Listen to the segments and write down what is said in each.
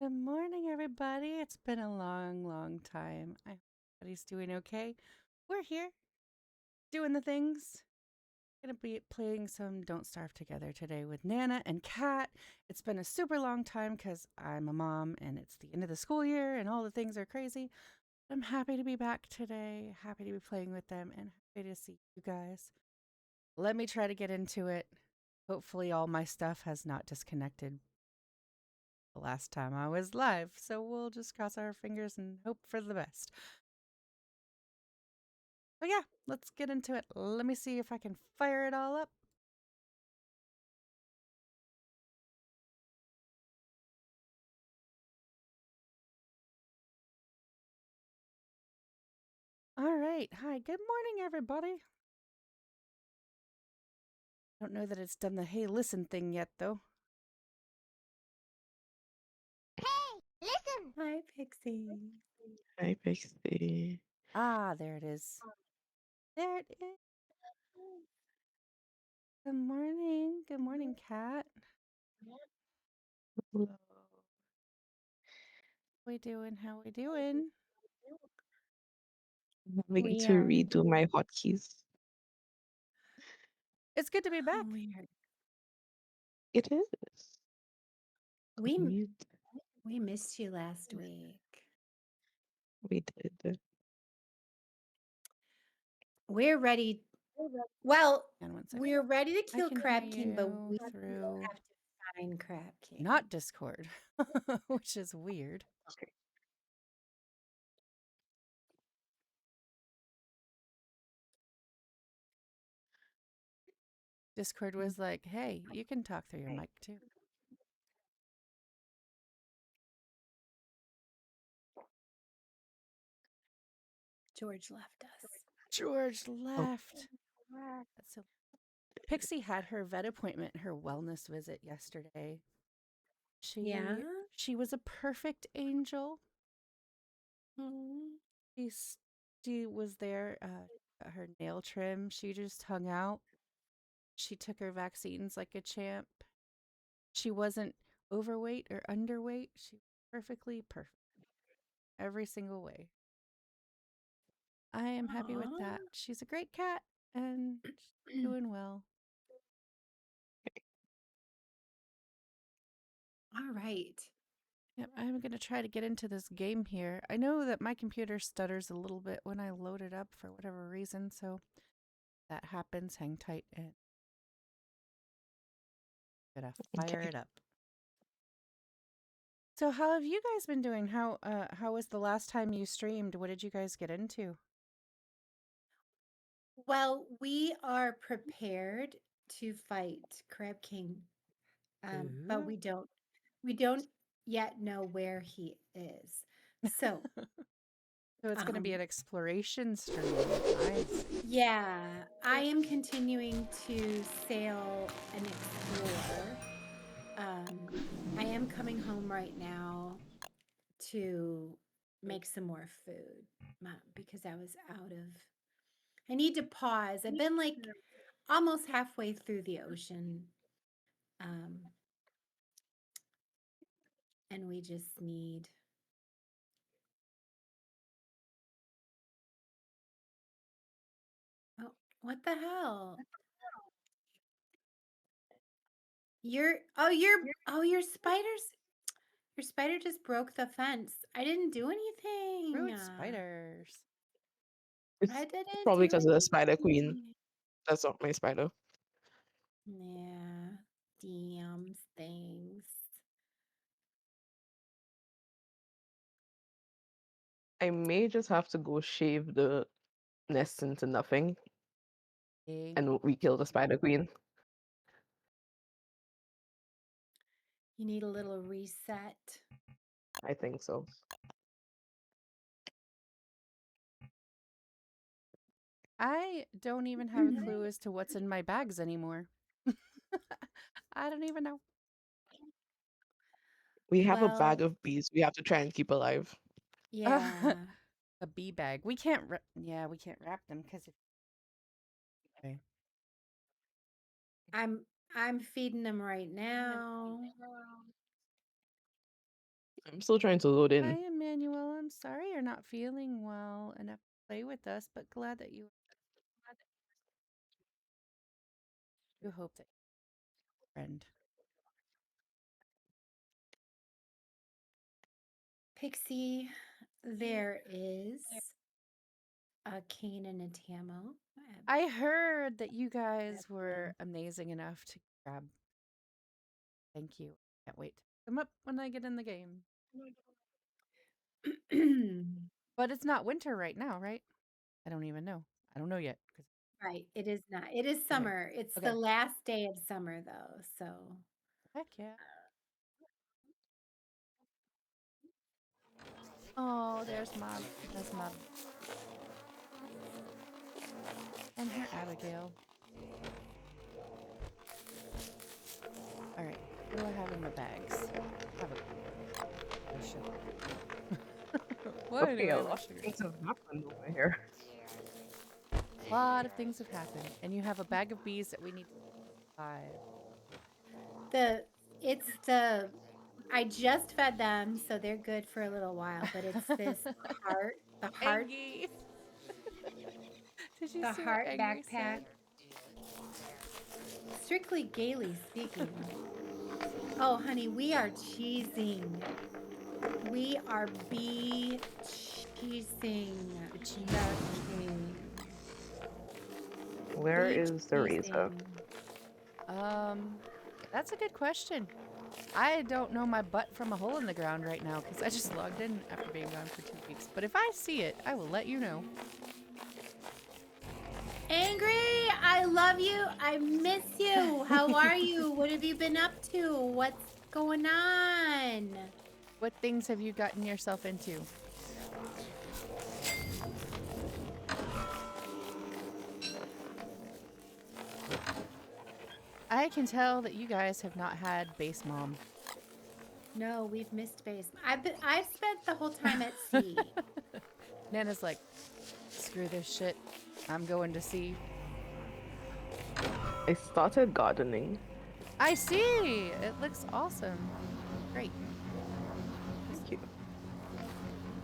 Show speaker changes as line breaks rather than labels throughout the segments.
Good morning, everybody. It's been a long time. I hope everybody's doing okay. We're here doing the things. Gonna be playing some Don't Starve Together today with Nana and Kat. It's been a super long time because I'm a mom and it's the end of the school year and all the things are crazy. I'm happy to be back today, happy to be playing with them, and happy to see you guys. Let me try to get into it. Hopefully, all my stuff has not disconnected the last time I was live. So we'll just cross our fingers and hope for the best. But yeah, let's get into it. Let me see if I can fire it all up. All right. Hi. Good morning, everybody. Don't know that it's done the hey, listen thing yet, though.
Hey, listen!
Hi, Pixie.
Hi, Pixie.
Ah, there it is. There it is. Good morning. Good morning, Kat.
Hello.
We doing? How we doing?
I'm having
We
to
are
redo my hotkeys.
It's good to be back.
weird.
It is.
We
Mute.
we missed you last week.
We did.
We're ready. Well,
And one second.
we're ready to
I
kill
can hear
Crab King, but
you
we
through
have to find Crab King.
not Discord, which is weird.
Okay.
Discord was like, hey, you can talk through your mic too.
George left us.
George
Oh,
left. That's so. Pixie had her vet appointment, her wellness visit yesterday.
Yeah.
She was a perfect angel.
Mm.
She's she was there. Her nail trim. She just hung out. She took her vaccines like a champ. She wasn't overweight or underweight. She was perfectly perfect every single way. I am happy with that. She's a great cat and she's doing well.
All right.
Yep, I'm going to try to get into this game here. I know that my computer stutters a little bit when I load it up for whatever reason, so that happens. Hang tight and gonna fire
okay.
it up. So how have you guys been doing? How was the last time you streamed? What did you guys get into?
Well, we are prepared to fight Crab King, but
Ooh.
we don't yet know where he is. So,
So it's going to be an
um,
exploration stream. I see.
yeah, I am continuing to sail and explore. I am coming home right now to make some more food because I was out of. I need to pause. I've been like almost halfway through the ocean, um, and we just need. Oh, what the hell? Your spider just broke the fence. I didn't do anything.
Rude spiders.
I
It's
didn't
probably
do
because of the Spider Queen.
anything.
That's not my spider.
Yeah, damn things.
I may just have to go shave the nest into nothing
Eh.
and we kill the Spider Queen.
You need a little reset.
I think so.
I don't even have a clue as to what's in my bags anymore. I don't even know.
We have a bag
Well,
of bees we have to try and keep alive.
yeah,
A bee bag. We can't. Yeah, we can't wrap them because. Okay.
I'm I'm feeding them right now.
I'm still trying to load
Hi,
in.
Emmanuel. I'm sorry you're not feeling well enough to play with us, but glad that you hope that your friend.
Pixie, there is a Kane and a Tamo.
I heard that you guys
That's
were amazing enough to grab. Thank you. Can't wait to come up when I get in the game. But it's not winter right now, right? I don't even know. I don't know yet.
Right, it is not. It is
Okay.
summer. It's the
Okay.
last day of summer, though. So,
Heck yeah. Oh, there's Mob. That's Mob. And her Abigail. All right. What do I have in my bags? I have a sugar. Why do
Okay,
I
a
have a
lot of
sugar?
things have happened over here.
A lot of things have happened. And you have a bag of bees that we need to buy.
it's the, I just fed them, so they're good for a little while, but it's this
Angie. Did you
the
see what
heart
Angry
backpack.
said?
Strictly gaily speaking. Oh, honey, we are cheesing. We are bee cheesing.
The cheese.
The king.
Where
Bee
is the razor?
cheesing.
That's a good question. I don't know my butt from a hole in the ground right now because I just logged in after being gone for 2 weeks. But if I see it, I will let you know.
Angry, I love you. I miss you. How are you? What have you been up to? What's going on?
What things have you gotten yourself into? I can tell that you guys have not had base mom.
No, we've missed base. I've spent the whole time at sea.
Nana's like, screw this shit. I'm going to sea.
I started gardening.
I see. It looks awesome. Great.
Thank you.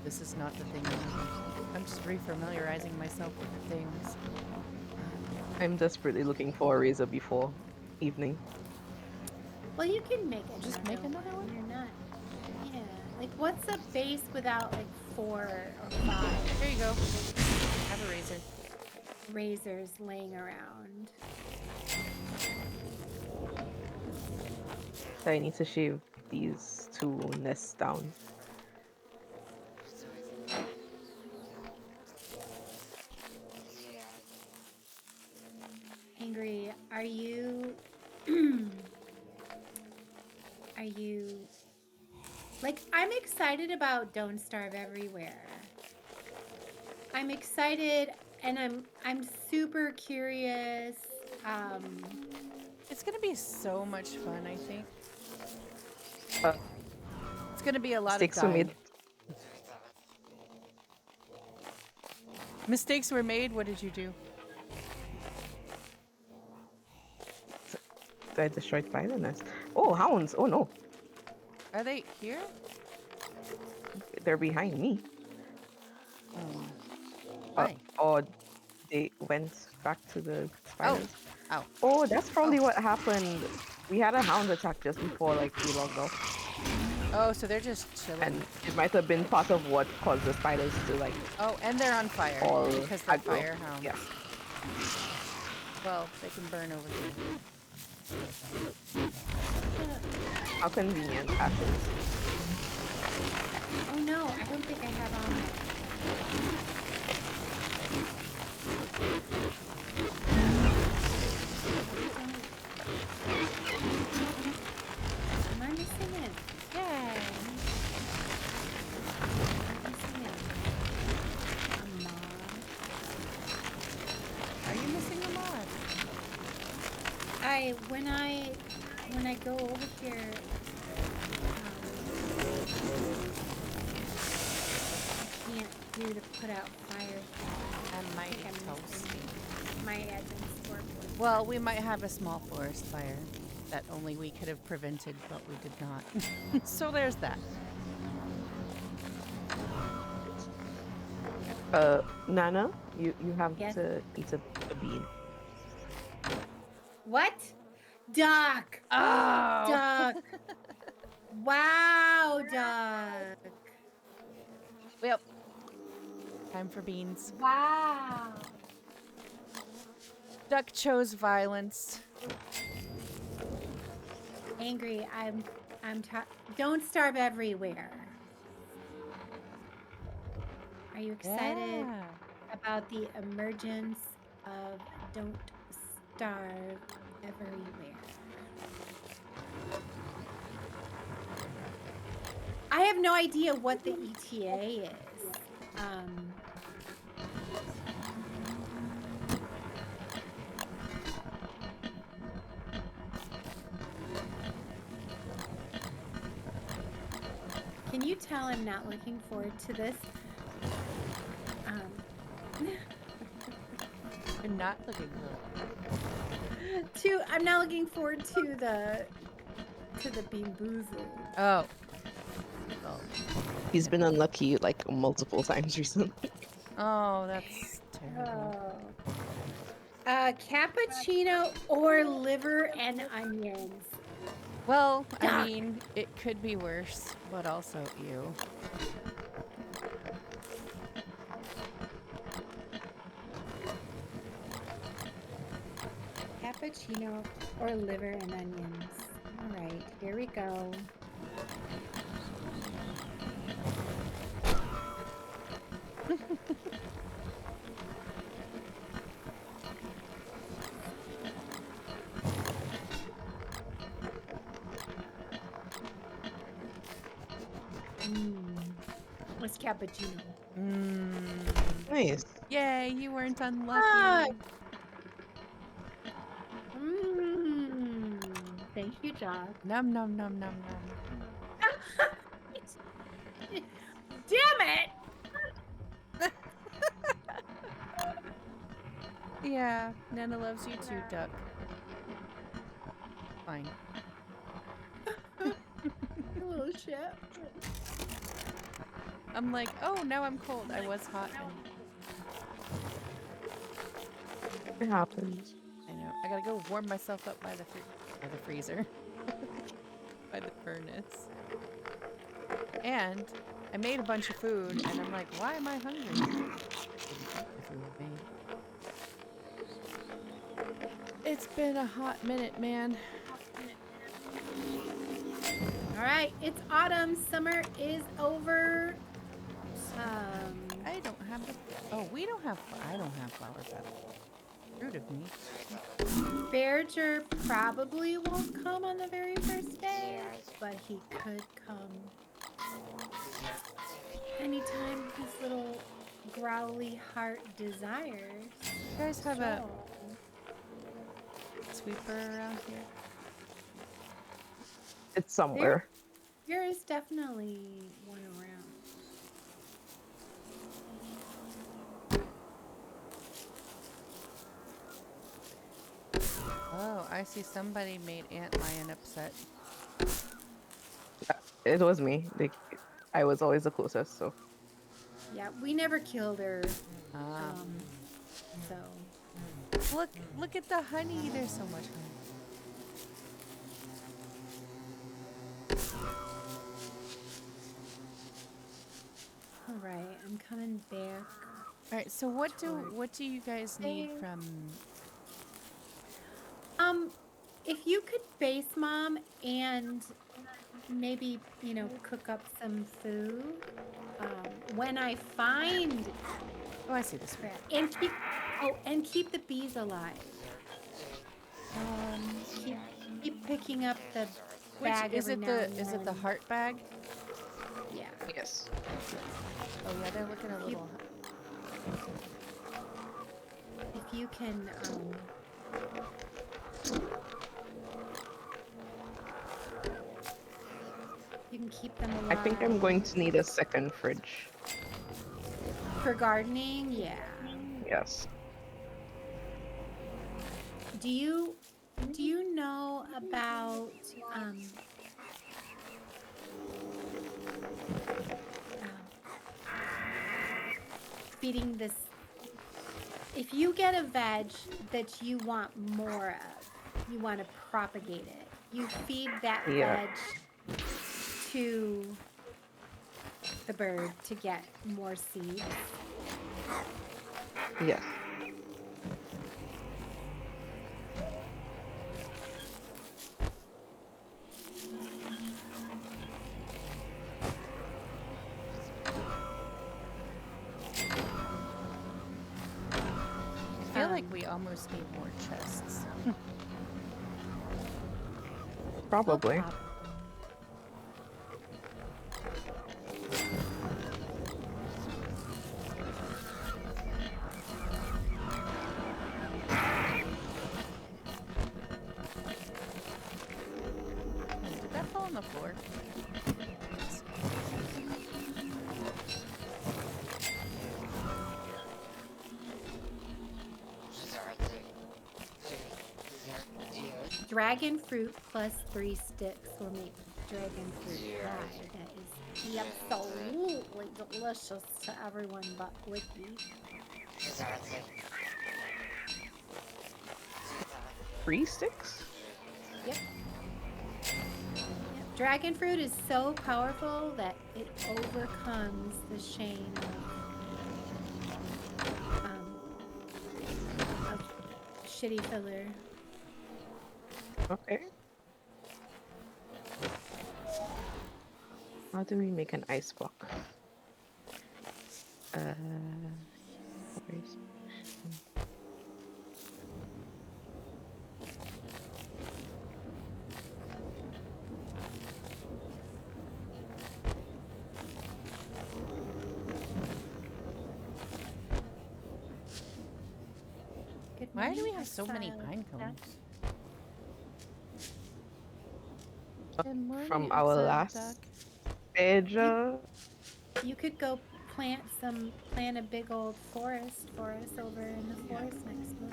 This is not the thing. I'm just refamiliarizing myself with the things.
I'm desperately looking for a razor before evening.
Well, you can make it.
Just make another one?
You're not. Yeah. Like, what's a base without like 4 or 5
Here you go. Have a razor.
razors laying around?
I need to shave these 2 nests down.
Angry, are you are you like, I'm excited about Don't Starve Everywhere. I'm excited and I'm super curious.
It's gonna be so much fun, I think.
Uh,
It's gonna be a lot of
Mistakes were
dying.
made.
Mistakes were made. What did you do?
I destroyed spider nest. Oh, hounds! Oh no,
Are they here?
they're behind me.
Why?
Oh, they went back to the spiders.
Ow.
Oh, that's probably what happened. We had a hound attack just before, like, we logged off.
Oh, so they're just chilling.
And it might have been part of what caused the spiders to, like,
Oh, and they're on fire
all
because they're
aggro.
fire hounds.
Yeah.
Well, they can burn over here.
How convenient, ashes.
Oh no, I don't think I have on. Am I missing it?
Yay!
I'm missing it.
Are you missing a mod?
When I go over here, I can't do the put out fire thing.
I might
I'm
toast.
missing my admin's work.
Well, we might have a small forest fire that only we could have prevented, but we did not. So there's that.
Nana, you have
Yes.
to eat a bean.
What? Duck.
Oh.
Duck. Wow, duck.
Well, time for beans.
Wow.
Duck chose violence.
Angry. Don't starve everywhere. Are you excited
Yeah.
about the emergence of Don't Starve Everywhere? I have no idea what the ETA is. Can you tell I'm not looking forward to this?
You're not looking good.
I'm not looking forward to the Bean Boozled.
Oh. Well,
He's been unlucky like multiple times recently.
oh, that's terrible.
Cappuccino or liver and onions.
Well, I
Duck.
mean, it could be worse, but also ew.
Cappuccino or liver and onions. All right, here we go. It's cappuccino.
Nice.
Yay, you weren't unlucky.
Ah. Thank you, Josh.
Num num num num num.
Damn it!
Yeah, Nana loves you too, Duck. Fine.
You little shit.
I'm like, oh, now I'm cold. I was hot.
It happens.
I know. I gotta go warm myself up by the freezer, by the furnace. And I made a bunch of food, and I'm like, why am I hungry? Didn't eat the food I made. It's been a hot minute, man.
All right, it's autumn. Summer is over.
I don't have the. Oh, we don't have. I don't have flower petals. Rude of me.
Berger probably won't come on the very first day, but he could come anytime his little growly heart desires.
You guys have a sweeper around here?
It's somewhere.
There is definitely one around.
Oh, I see somebody made Aunt Lion upset.
It was me. Like, I was always the closest, so.
Yeah, we never killed her.
Ah.
So
Look at the honey. There's so much honey.
all right, I'm coming back.
All right. So what do you guys need from?
If you could base mom and maybe cook up some food when I find
Oh, I see this one.
and keep the bees alive. Keep picking up the bag.
Is
every
it
now
the
and
is it the
then.
heart bag?
Yeah.
Yes.
Oh yeah, they're looking a little.
If you can. You can keep them alive.
I think I'm going to need a second fridge.
For gardening, yeah.
Yes.
Do you know about feeding this. If you get a veg that you want more of, you want to propagate it, you feed that
Yeah.
veg to the bird to get more seeds.
Yes.
I feel like we almost need more chests.
Probably.
Did that fall on the floor?
Dragon fruit plus 3 sticks will make dragon fruit pie. That is absolutely delicious to everyone but Wiki.
3 sticks?
Yep. Dragon fruit is so powerful that it overcomes the shame of shitty filler.
Okay. How do we make an ice block? Where's-
Good
Why do we
morning,
have so many
exile.
pine cones? Good morning,
From our
exiled
last
duck.
page.
You could go plant a big old forest for us over in the forest next door.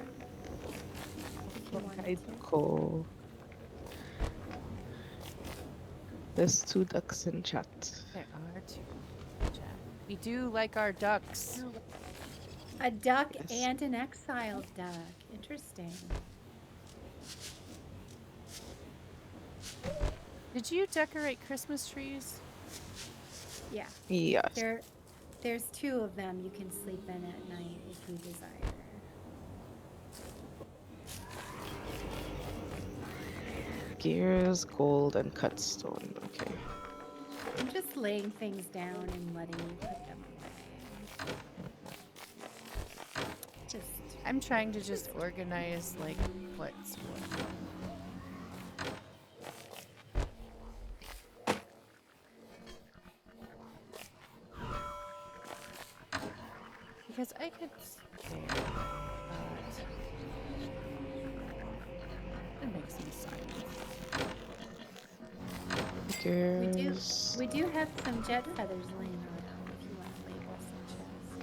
If you wanted to.
Cool. There's 2 ducks in chat.
There are 2. Chat. We do like our ducks.
A duck
Yes.
and an exiled duck. Interesting.
Did you decorate Christmas trees?
Yeah.
Yes.
There's 2 of them you can sleep in at night if you desire.
Gears, gold, and cut stone. Okay.
I'm just laying things down and letting you put them away. Just
I'm trying to just organize like what's what. Because I could spare, and make some signs.
Gears.
we do have some jet feathers laying around if you want to label some chests.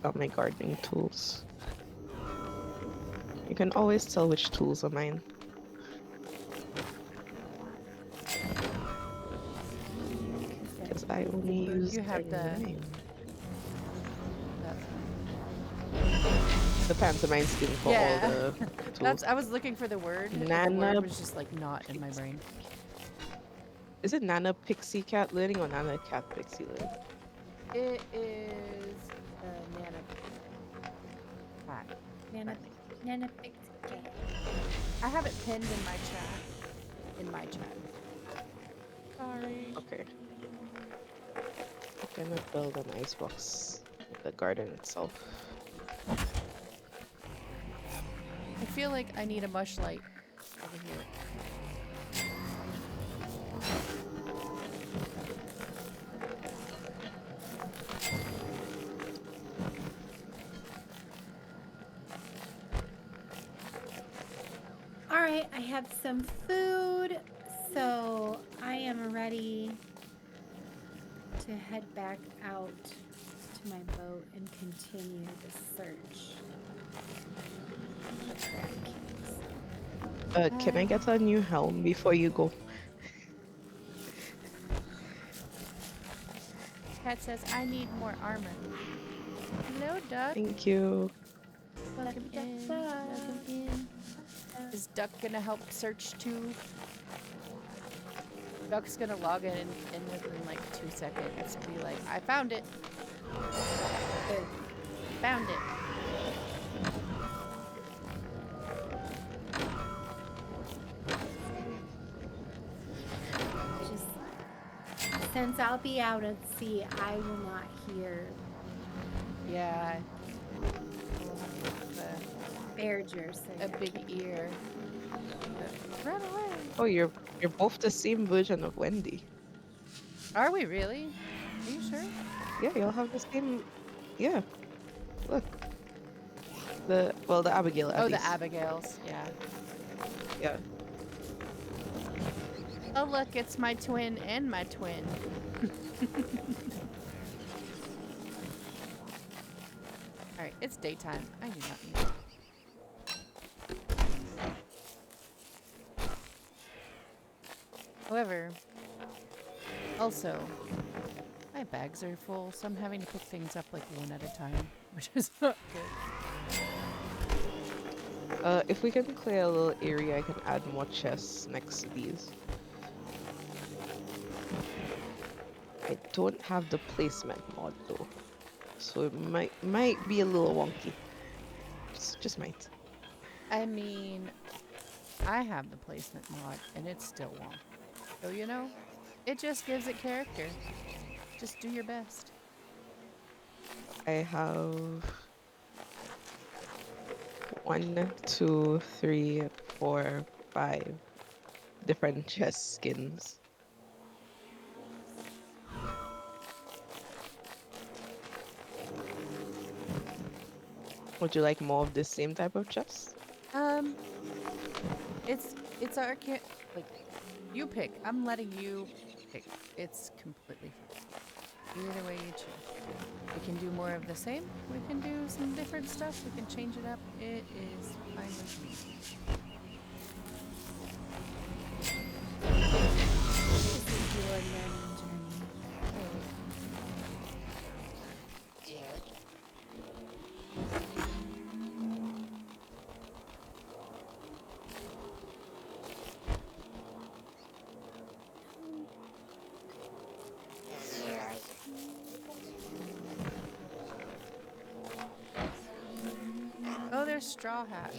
Got my gardening tools. You can always tell which tools are mine. Because I only use
You have
mine. The pantomime skin for all the tools.
I was looking for the word. But the
Nana.
word was just like not in my brain.
Is it Nana Pixie Cat Learning or Nana Cat Pixie Learning?
It is Nana Cat.
Nana picked cat.
I have it pinned in my chat. In my chat. Sorry.
Okay. I'm gonna build an icebox in the garden itself.
I feel like I need a mush light over here.
All right, I have some food, so I am ready to head back out to my boat and continue the search for crab cakes.
Can I get a new helm before you go?
Cat says, I need more armor. Hello, duck.
Thank you.
Welcome in. Welcome in. Is Duck gonna help search too? Duck's gonna log in within like 2 seconds. Be like, I found it.
Good.
Found it.
Just since I'll be out at sea, I will not hear
Yeah.
Berger say
A
it.
big ear. Run away.
Oh, you're both the same version of Wendy.
Are we really? Are you sure?
Yeah, you'll have the same. Yeah. Look. The Abigail at
Oh,
least.
the Abigails. Yeah.
Yeah.
Oh, look, it's my twin and my twin. Alright, it's daytime. I do not need it. However, also, my bags are full, so I'm having to pick things up like one at a time, which is not good.
If we can clear a little area, I can add more chests next to these. I don't have the placement mod though, so it might be a little wonky. Just might.
I mean, I have the placement mod, and it's still wonky. So, you know, it just gives it character. Just do your best.
I have 1, 2, 3, 4, 5 different chest skins. Would you like more of this same type of chest?
It's our like, you pick. I'm letting you pick. It's completely fine. Either way you choose. We can do more of the same. We can do some different stuff. We can change it up. It is fine with me.
This is your learning journey.
Oh, there's straw hats.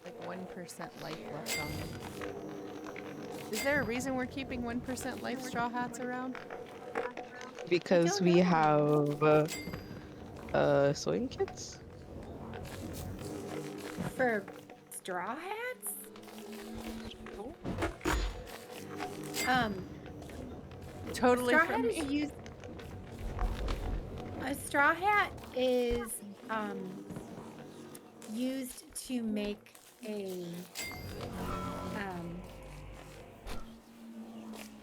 Like 1% life left on them. Is there a reason we're keeping 1% life straw hats around?
Because we have sewing kits.
For straw hats?
Totally
straw
from
hat
me.
is used. A straw hat is used to make a damn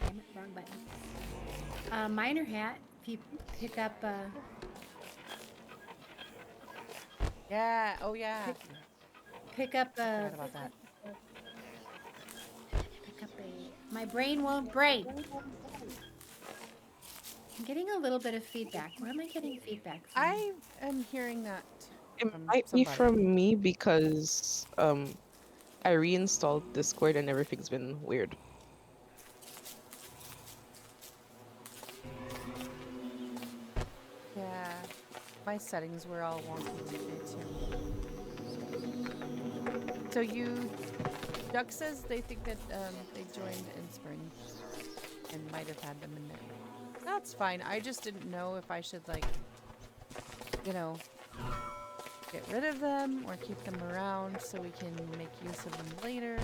it, wrong button. A miner hat. If you pick up a
Yeah. Oh, yeah.
pick up a
Forgot about that.
pick up a. My brain won't break. I'm getting a little bit of feedback. Where am I getting feedback from?
I am hearing that
It
from
might be
somebody.
from me because I reinstalled Discord and everything's been weird.
Yeah. My settings were all wonky today, too. So Duck says they think that they joined in spring and might have had them in there. That's fine. I just didn't know if I should, like, you know, get rid of them or keep them around so we can make use of them later.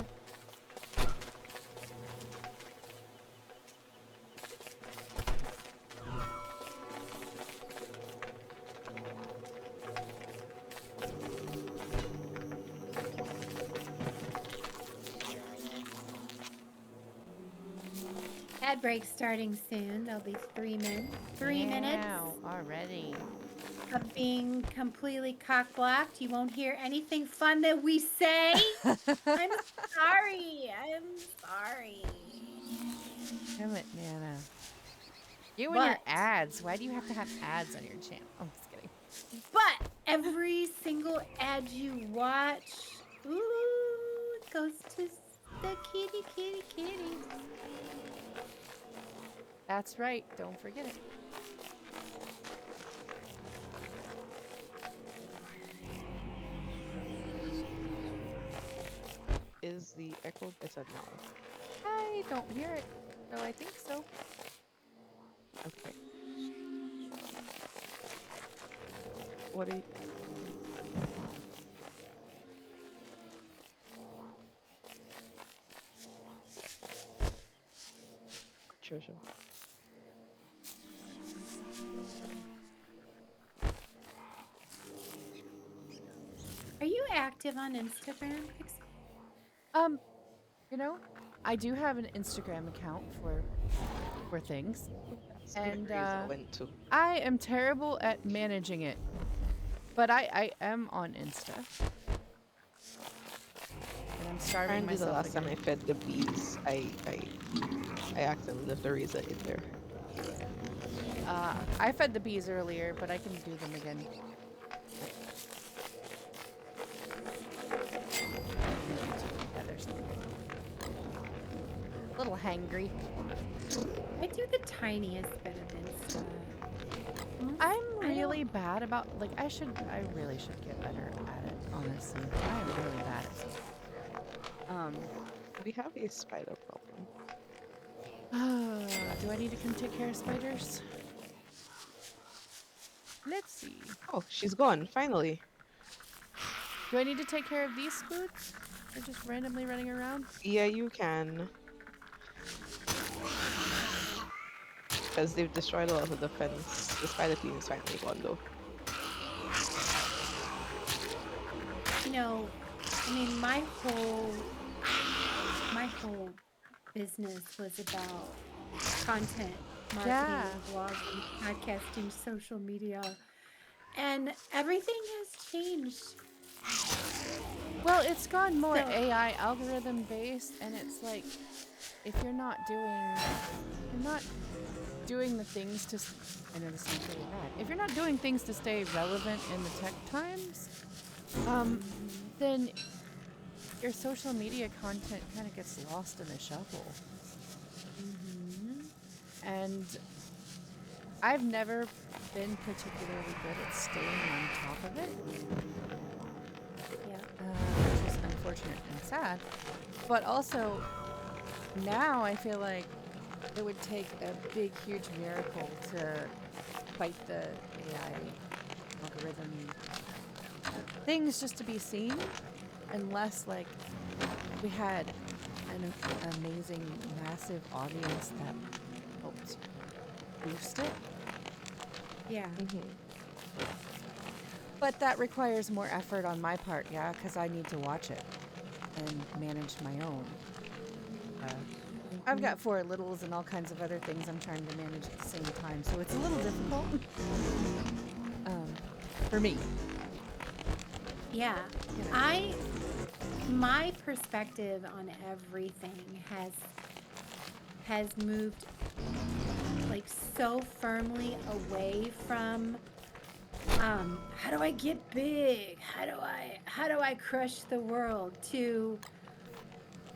Ad break starting soon. There'll be 3 minutes. 3 minutes
Wow, already.
of being completely cock blocked. You won't hear anything fun that we say. I'm sorry. I'm sorry.
Damn it, Nana. You and your
But
ads. Why do you have to have ads on your channel? I'm just kidding.
every single ad you watch, ooh, it goes to the kitty, kitty, kitty.
That's right. Don't forget it.
Is the echo better now?
I don't hear it. No, I think so.
Okay. What are you... Treasure.
Are you active on Instagram, Pixie?
You know, I do have an Instagram account for things,
That's
and
where Razor went to.
I am terrible at managing it. But I am on Insta, and I'm starving
Apparently the
myself
last time I
again.
fed the bees, I accidentally left the razor in there.
I fed the bees earlier, but I can do them again. Yeah, there's something. A little hangry.
I do the tiniest bit of Insta.
I'm really bad about I really should get better at it, honestly. I am really bad at it.
We have a spider problem.
Do I need to come take care of spiders? Let's see.
Oh, she's gone, finally.
Do I need to take care of these spoots? They're just randomly running around?
Yeah, you can. Because they've destroyed a lot of the fence. The spider queen is finally gone though.
You know, I mean, my whole business was about content marketing,
Yeah.
blogging, podcasting, social media, and everything has changed.
Well, it's gone more
So-
AI algorithm based, and it's like if you're not doing the things to. I know this sounds really bad. If you're not doing things to stay relevant in the tech times, then your social media content kind of gets lost in the shuffle. And I've never been particularly good at staying on top of it.
Yeah.
Which is unfortunate and sad. But also, now I feel like it would take a big, huge miracle to fight the AI algorithm things just to be seen, unless we had an amazing, massive audience that helped boost it.
Yeah.
But that requires more effort on my part, yeah, because I need to watch it and manage my own. I've got 4 littles and all kinds of other things I'm trying to manage at the same time, so it's a little difficult for me.
Yeah.
You know.
My perspective on everything has moved so firmly away from how do I get big? How do I crush the world? To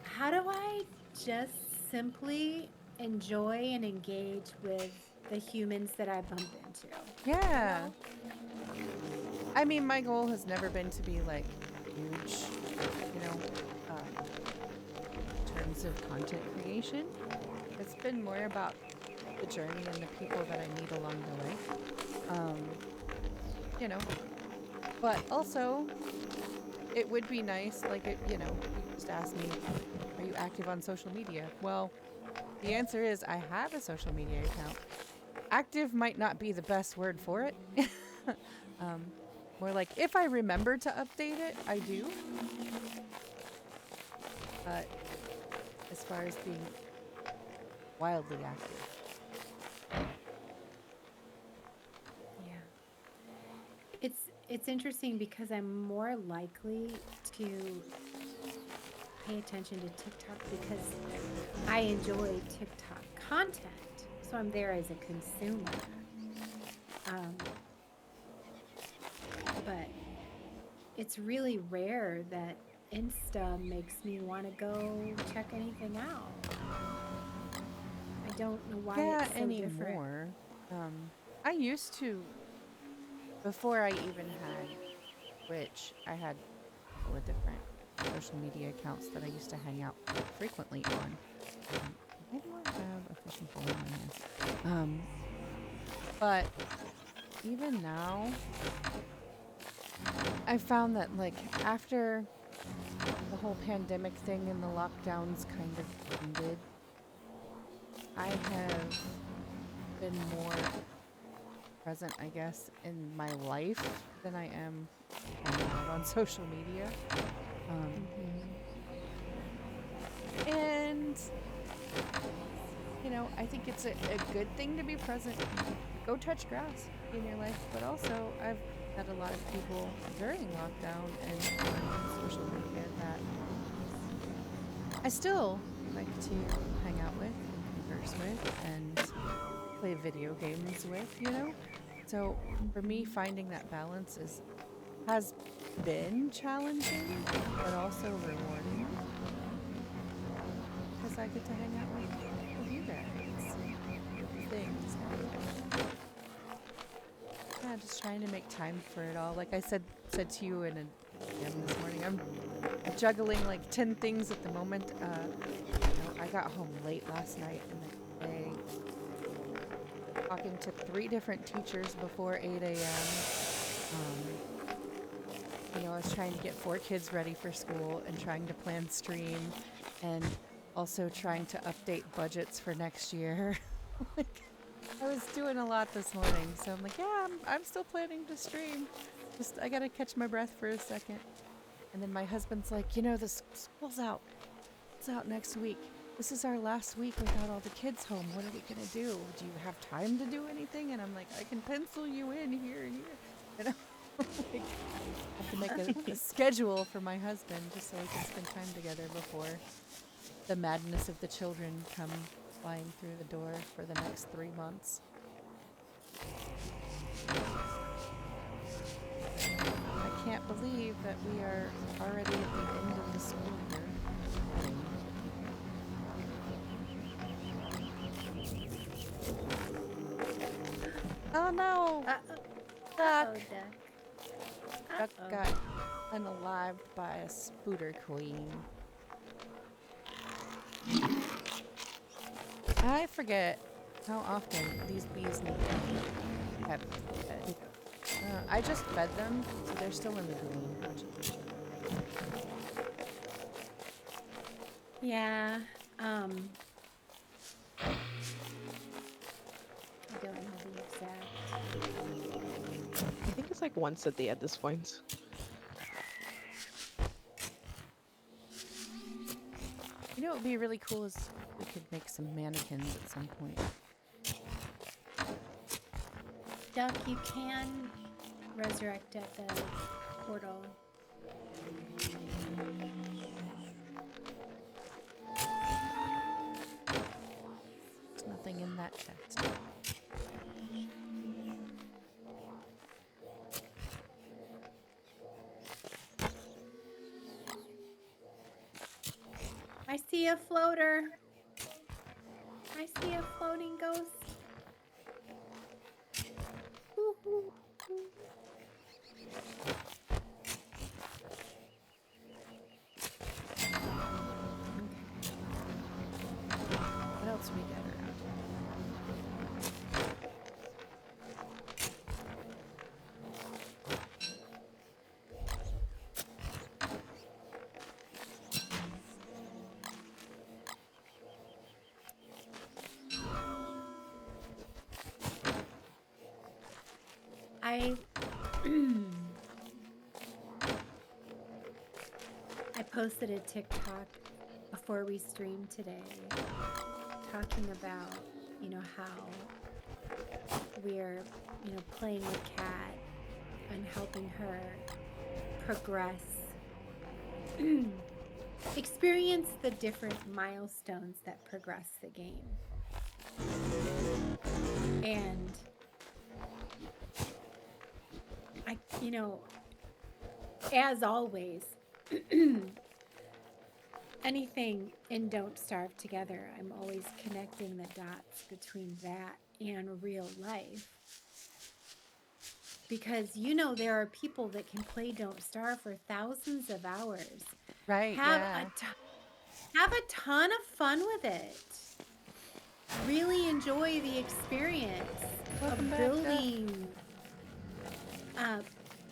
how do I just simply enjoy and engage with the humans that I bump into?
Yeah. I mean, my goal has never been to be huge, in terms of content creation. It's been more about the journey and the people that I meet along the way. But also, it would be nice, you just asked me, are you active on social media? Well, the answer is I have a social media account. Active might not be the best word for it. More like if I remember to update it, I do. But as far as being wildly active.
Yeah. It's interesting because I'm more likely to pay attention to TikTok because I enjoy TikTok content. So so I'm there as a consumer. But it's really rare that Insta makes me want to go check anything out. I don't know why
Yeah,
it's so different.
anymore. I used to, before I even had Twitch, I had with different social media accounts that I used to hang out quite frequently on. Why do I have a fishing pole in my hands? But even now, I found that like after the whole pandemic thing and the lockdowns kind of ended, I have been more present, I guess, in my life than I am hanging out on social media. And, you know, I think it's a good thing to be present. Go touch grass in your life. But also, I've met a lot of people during lockdown and on social media that I still like to hang out with and converse with and play video games with, you know? So for me, finding that balance has been challenging, but also rewarding because I get to hang out with you guys. Things. Yeah, just trying to make time for it all. Like I said to you in this morning, I'm juggling like 10 things at the moment. I got home late last night and today talking to 3 different teachers before 8 a.m. I was trying to get 4 kids ready for school and trying to plan stream and also trying to update budgets for next year. Like, I was doing a lot this morning, so I'm like, yeah, I'm still planning to stream. Just I gotta catch my breath for a second. And then my husband's like, the school's out. It's out next week. This is our last week without all the kids home. What are we gonna do? Do you have time to do anything? And I'm like, I can pencil you in here and here. You know, like, I have to make a schedule for my husband just so we can spend time together before the madness of the children come flying through the door for the next 3 months. I can't believe that we are already at the end of the school year. Oh no! Duck! Duck got unalived by a spooter queen. I forget how often these bees need to be fed. I just fed them, so they're still in the green.
Yeah. I don't know the exact.
I think it's like once a day at this point.
You know what would be really cool is we could make some mannequins at some point.
Duck, you can resurrect at the portal.
There's nothing in that chest.
I see a floater. I see a floating ghost. Woo-hoo.
What else we got around?
I posted a TikTok before we streamed today talking about, how we're, playing with Kat and helping her progress experience the different milestones that progress the game. And as always, anything in Don't Starve Together, I'm always connecting the dots between that and real life. Because there are people that can play Don't Starve for thousands of hours.
Right,
Have
yeah.
have a ton of fun with it. Really enjoy the experience
Welcome
of
back, Duck.
building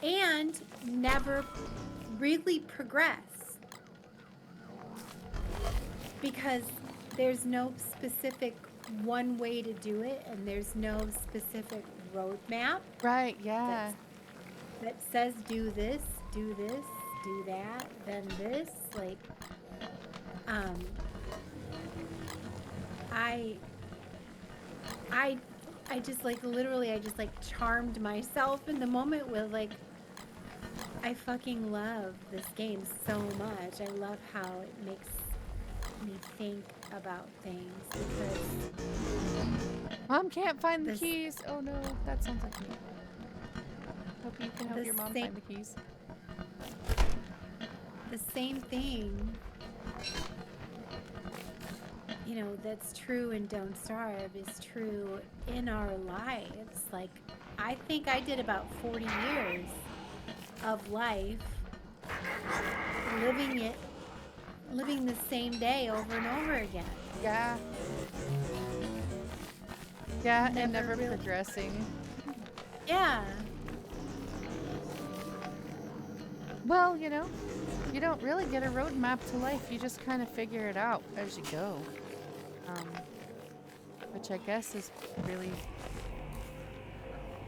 and never really progress, because there's no specific one way to do it, and there's no specific roadmap
Right, yeah.
that says do this, do that, then this. Like, I I just like literally I just like charmed myself in the moment with like, I fucking love this game so much. I love how it makes me think about things, because
Mom can't find the
this
keys. Oh no, that sounds like me. Hope you can help
the
your mom
same
find the keys.
the same thing, that's true in Don't Starve is true in our lives. Like, I think I did about 40 years of life living the same day over and over again.
Yeah. Yeah, and
Never
never
really.
progressing.
Yeah.
Well, you don't really get a roadmap to life. You just kind of figure it out as you go. Which I guess is really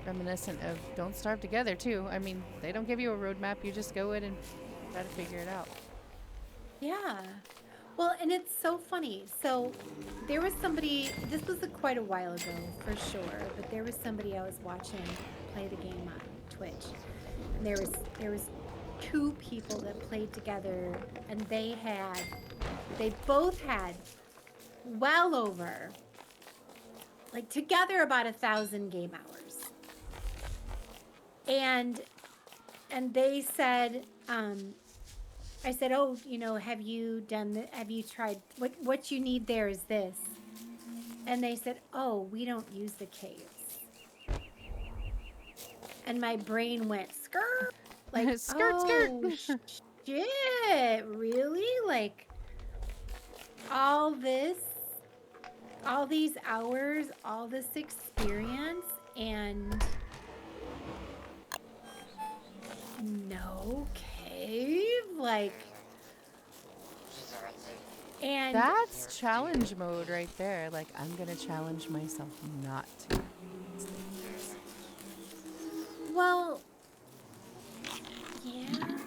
reminiscent of Don't Starve Together, too. I mean, they don't give you a roadmap. You just go in and try to figure it out.
Yeah. Well, and it's so funny. So there was somebody, this was quite a while ago for sure, but there was somebody I was watching play the game on Twitch. And there was two people that played together, and they both had well over, like, together about 1,000 game hours. And they said, I said, oh, have you tried, what you need there is this. And they said, oh, we don't use the caves. And my brain went skirt, like,
Skirt, skirt.
oh, shit, really? Like, all these hours, all this experience, and no cave? Like, and
That's challenge mode right there. Like, I'm going to challenge myself not to.
well, yeah.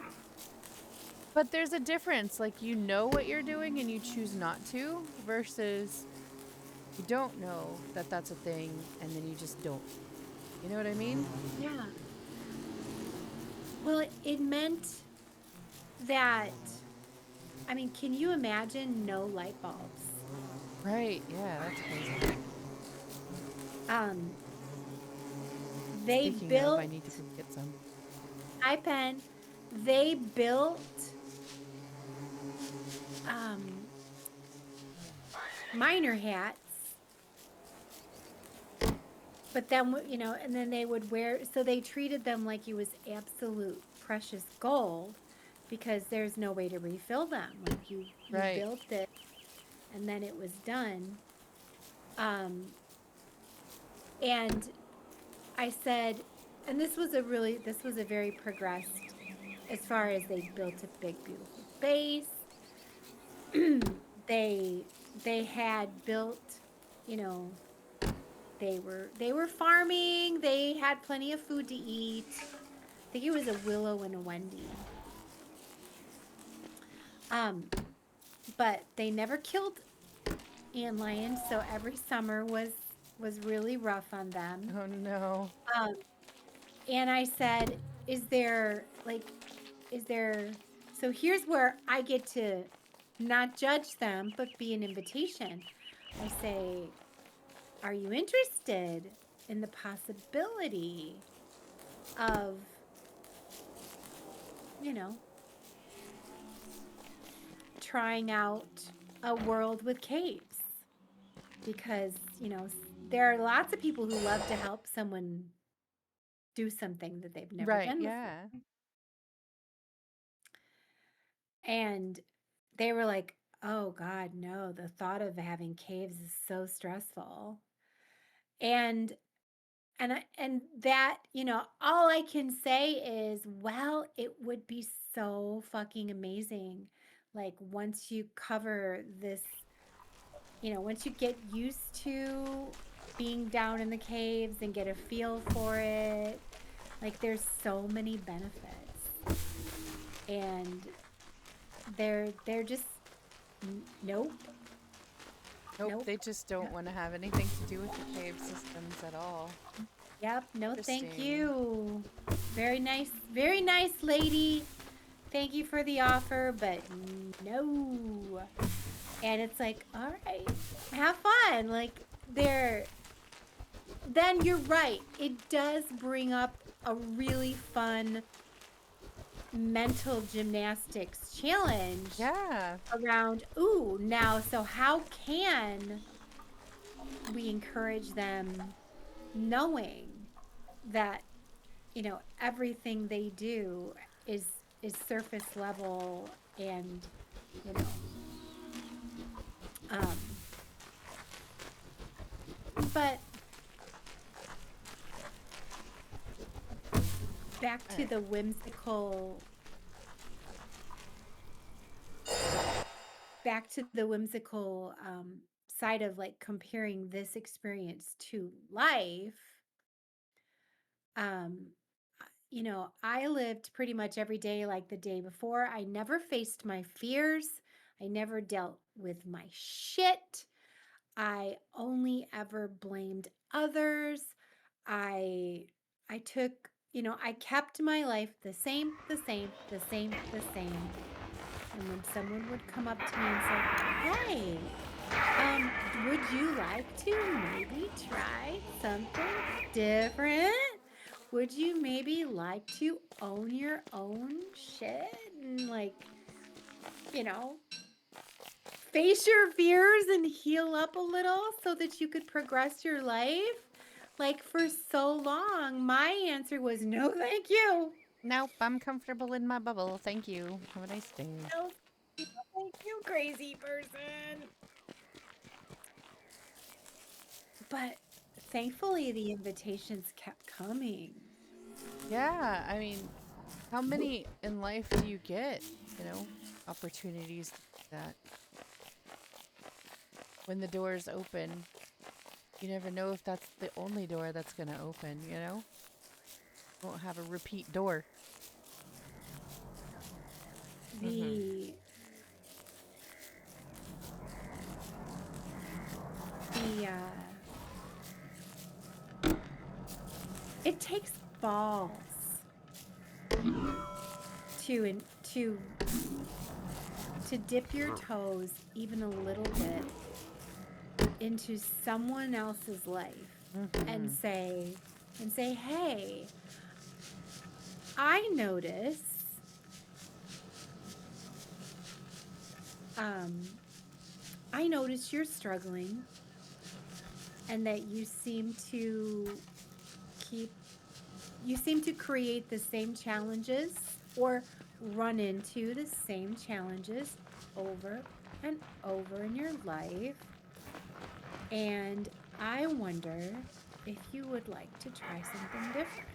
But there's a difference. Like, you know what you're doing and you choose not to, versus you don't know that that's a thing and then you just don't. You know what I mean?
Yeah. Well, it meant that, I mean, can you imagine no light bulbs?
Right. Yeah, that's crazy.
They
Speaking
built,
of, I need to go get some.
hi Pen, they built miner hats, but then, and then they would wear, so they treated them like it was absolute precious gold, because there's no way to refill them. Like, you
Right.
built it and then it was done. And I said, and this was a very progressed, as far as they built a big, beautiful base. they had built, they were farming. They had plenty of food to eat. I think it was a Willow and a Wendy. But they never killed ant lions, so every summer was really rough on them.
Oh no.
And I said, is there, so here's where I get to not judge them, but be an invitation. I say, are you interested in the possibility of, you know, trying out a world with caves? Because, there are lots of people who love to help someone do something that they've never
Right,
done before.
yeah.
And they were like, oh God, no, the thought of having caves is so stressful. And and that, all I can say is, well, it would be so fucking amazing. Like once you cover this, once you get used to being down in the caves and get a feel for it, like there's so many benefits. And they're just nope.
Nope, they just don't want to have anything to do with the cave systems at all.
Yep, no thank
Interesting.
you. Very nice lady. Thank you for the offer, but no. And it's like, all right, have fun. Like then you're right. It does bring up a really fun mental gymnastics challenge.
Yeah.
Around, so how can we encourage them knowing that, everything they do is surface level and, you know, but back to the whimsical side of like comparing this experience to life. I lived pretty much every day like the day before. I never faced my fears. I never dealt with my shit. I only ever blamed others. I took, I kept my life the same. And when someone would come up to me and say, "Hey, would you like to maybe try something different? Would you maybe like to own your own shit and face your fears and heal up a little so that you could progress your life?" Like for so long, my answer was no, thank you.
Nope, I'm comfortable in my bubble. Thank you. Have a nice day.
No, thank you, crazy person. But thankfully, the invitations kept coming.
Yeah, I mean, how many in life do you get, opportunities that when the doors open, you never know if that's the only door that's going to open, Won't have a repeat door.
The it takes balls to dip your toes even a little bit into someone else's life and say, hey, I notice you're struggling and that you seem to create the same challenges or run into the same challenges over and over in your life. And I wonder if you would like to try something different.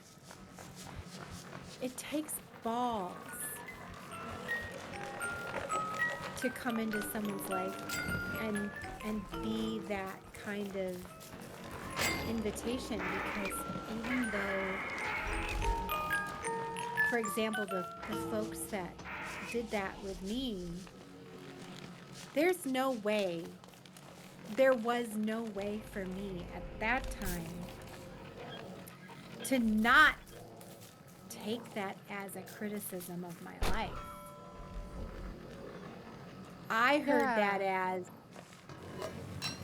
It takes balls to come into someone's life and be that kind of invitation, because even though, for example, the folks that did that with me, there was no way for me at that time to not take that as a criticism of my life. I heard that
Yeah.
as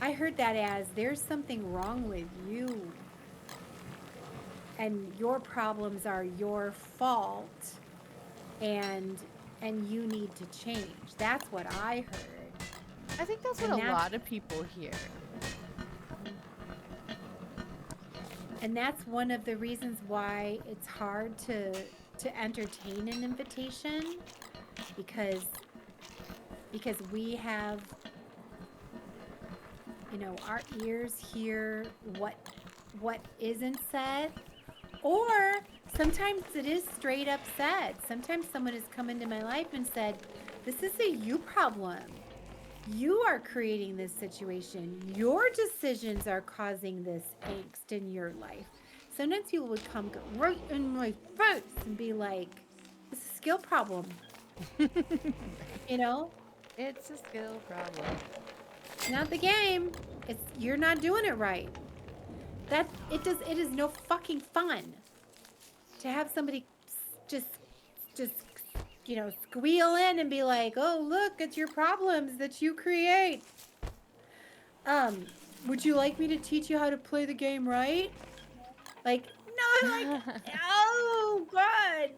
I heard that as there's something wrong with you and your problems are your fault and you need to change. That's what I heard.
I think that's what
And
a
that's
lot of people hear.
one of the reasons why it's hard to entertain an invitation because we have, our ears hear what isn't said, or sometimes it is straight up said. Sometimes someone has come into my life and said, this is a you problem. You are creating this situation. Your decisions are causing this angst in your life. Sometimes people would come right in my face and be like, it's a skill problem, you know?
It's a skill problem.
It's not the game. It's you're not doing it right. It is no fucking fun to have somebody just just squeal in and be like, "Oh, look, it's your problems that you create. Um, would you like me to teach you how to play the game right?" Like, no, like, oh god.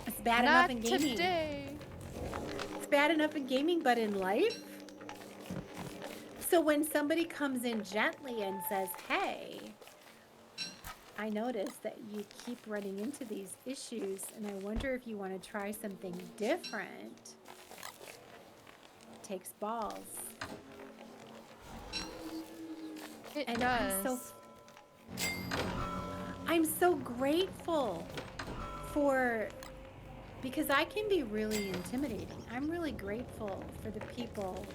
It's bad enough
Not
in gaming.
today.
It's bad enough in gaming, but in life? So when somebody comes in gently and says, "Hey, I noticed that you keep running into these issues, and I wonder if you want to try something different." Takes balls.
It
And
does.
I'm so grateful for because I can be really intimidating. I'm really grateful for the people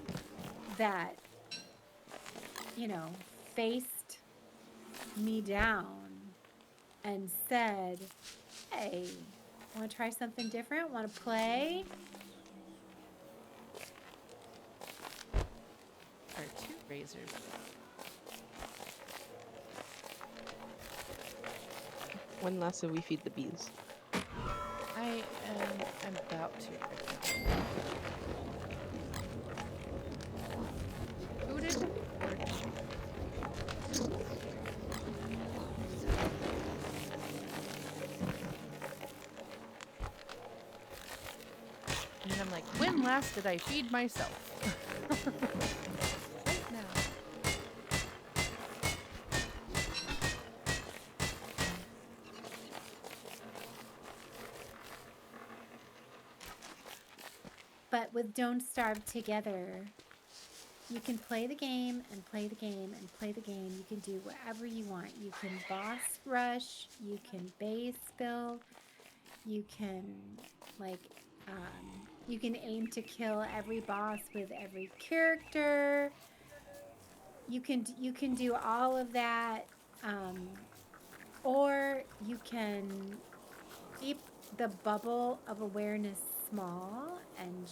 that, you know, faced me down and said, "Hey, want to try something different? Want to play?"
Or two razors.
When last did we feed the bees?
I'm about to. Who did? And then I'm like, when last did I feed myself? Right now.
But with Don't Starve Together, you can play the game and play the game and play the game. You can do whatever you want. You can boss rush, you can base build, you can like you can aim to kill every boss with every character. You can do all of that, or you can keep the bubble of awareness small and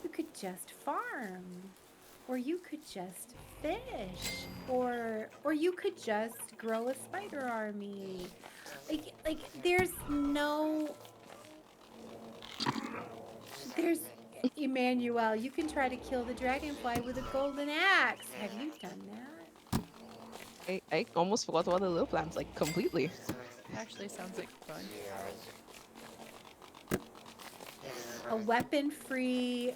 you could just farm, or you could just fish, or you could just grow a spider army. Like there's Emmanuel, you can try to kill the dragonfly with a golden axe. Have you done that?
I almost forgot about the little plants, like completely.
Actually sounds like fun.
A weapon-free,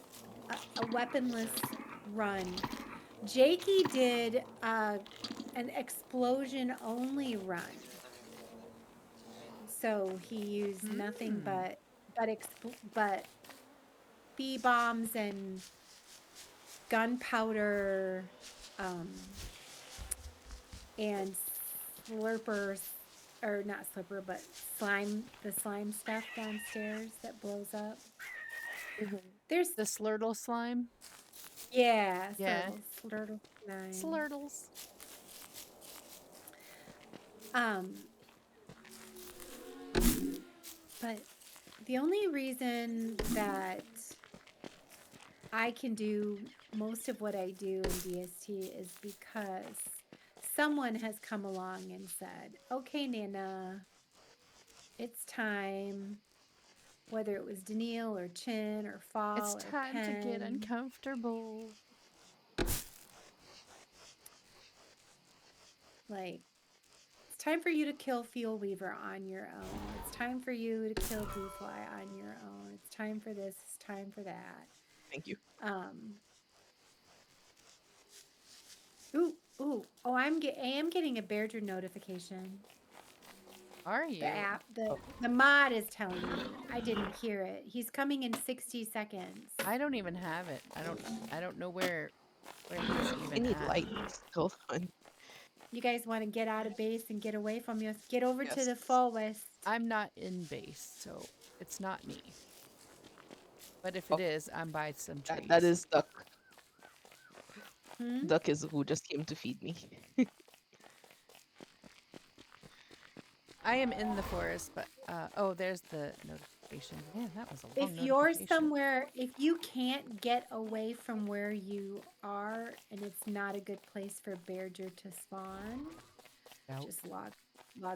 a weaponless run. Jakey did an explosion-only run. So he used nothing but bee bombs and gunpowder, and slurpers, or not slurper, but the slime stuff downstairs that blows up. There's
The slurtle slime.
yeah,
Yeah.
slurtle slime.
Slurtles.
But the only reason that I can do most of what I do in DST is because someone has come along and said, "Okay, Nana, it's time. whether it was Daniil or Chin or Fall
It's
or
time to get
Pen.
uncomfortable.
Like, it's time for you to kill Fuel Weaver on your own. It's time for you to kill Deefly on your own. It's time for this. It's time for that.
Thank you.
Oh, I am getting a Beardred notification.
Are you?
The app, the mod is telling me. I didn't hear it. He's coming in 60 seconds.
I don't even have it. I don't know where he's
I
even
need
at.
lights. Hold on.
You guys want to get out of base and get away from us? Get over to
Yes.
the forest.
I'm not in base, so it's not me. But if
Oh,
it is, I'm by some trees.
That is Duck.
Hmm?
Duck is who just came to feed me.
I am in the forest, but oh, there's the notification. Man, that was a long
If you're
notification.
somewhere, if you can't get away from where you are and it's not a good place for Beardred to spawn, just log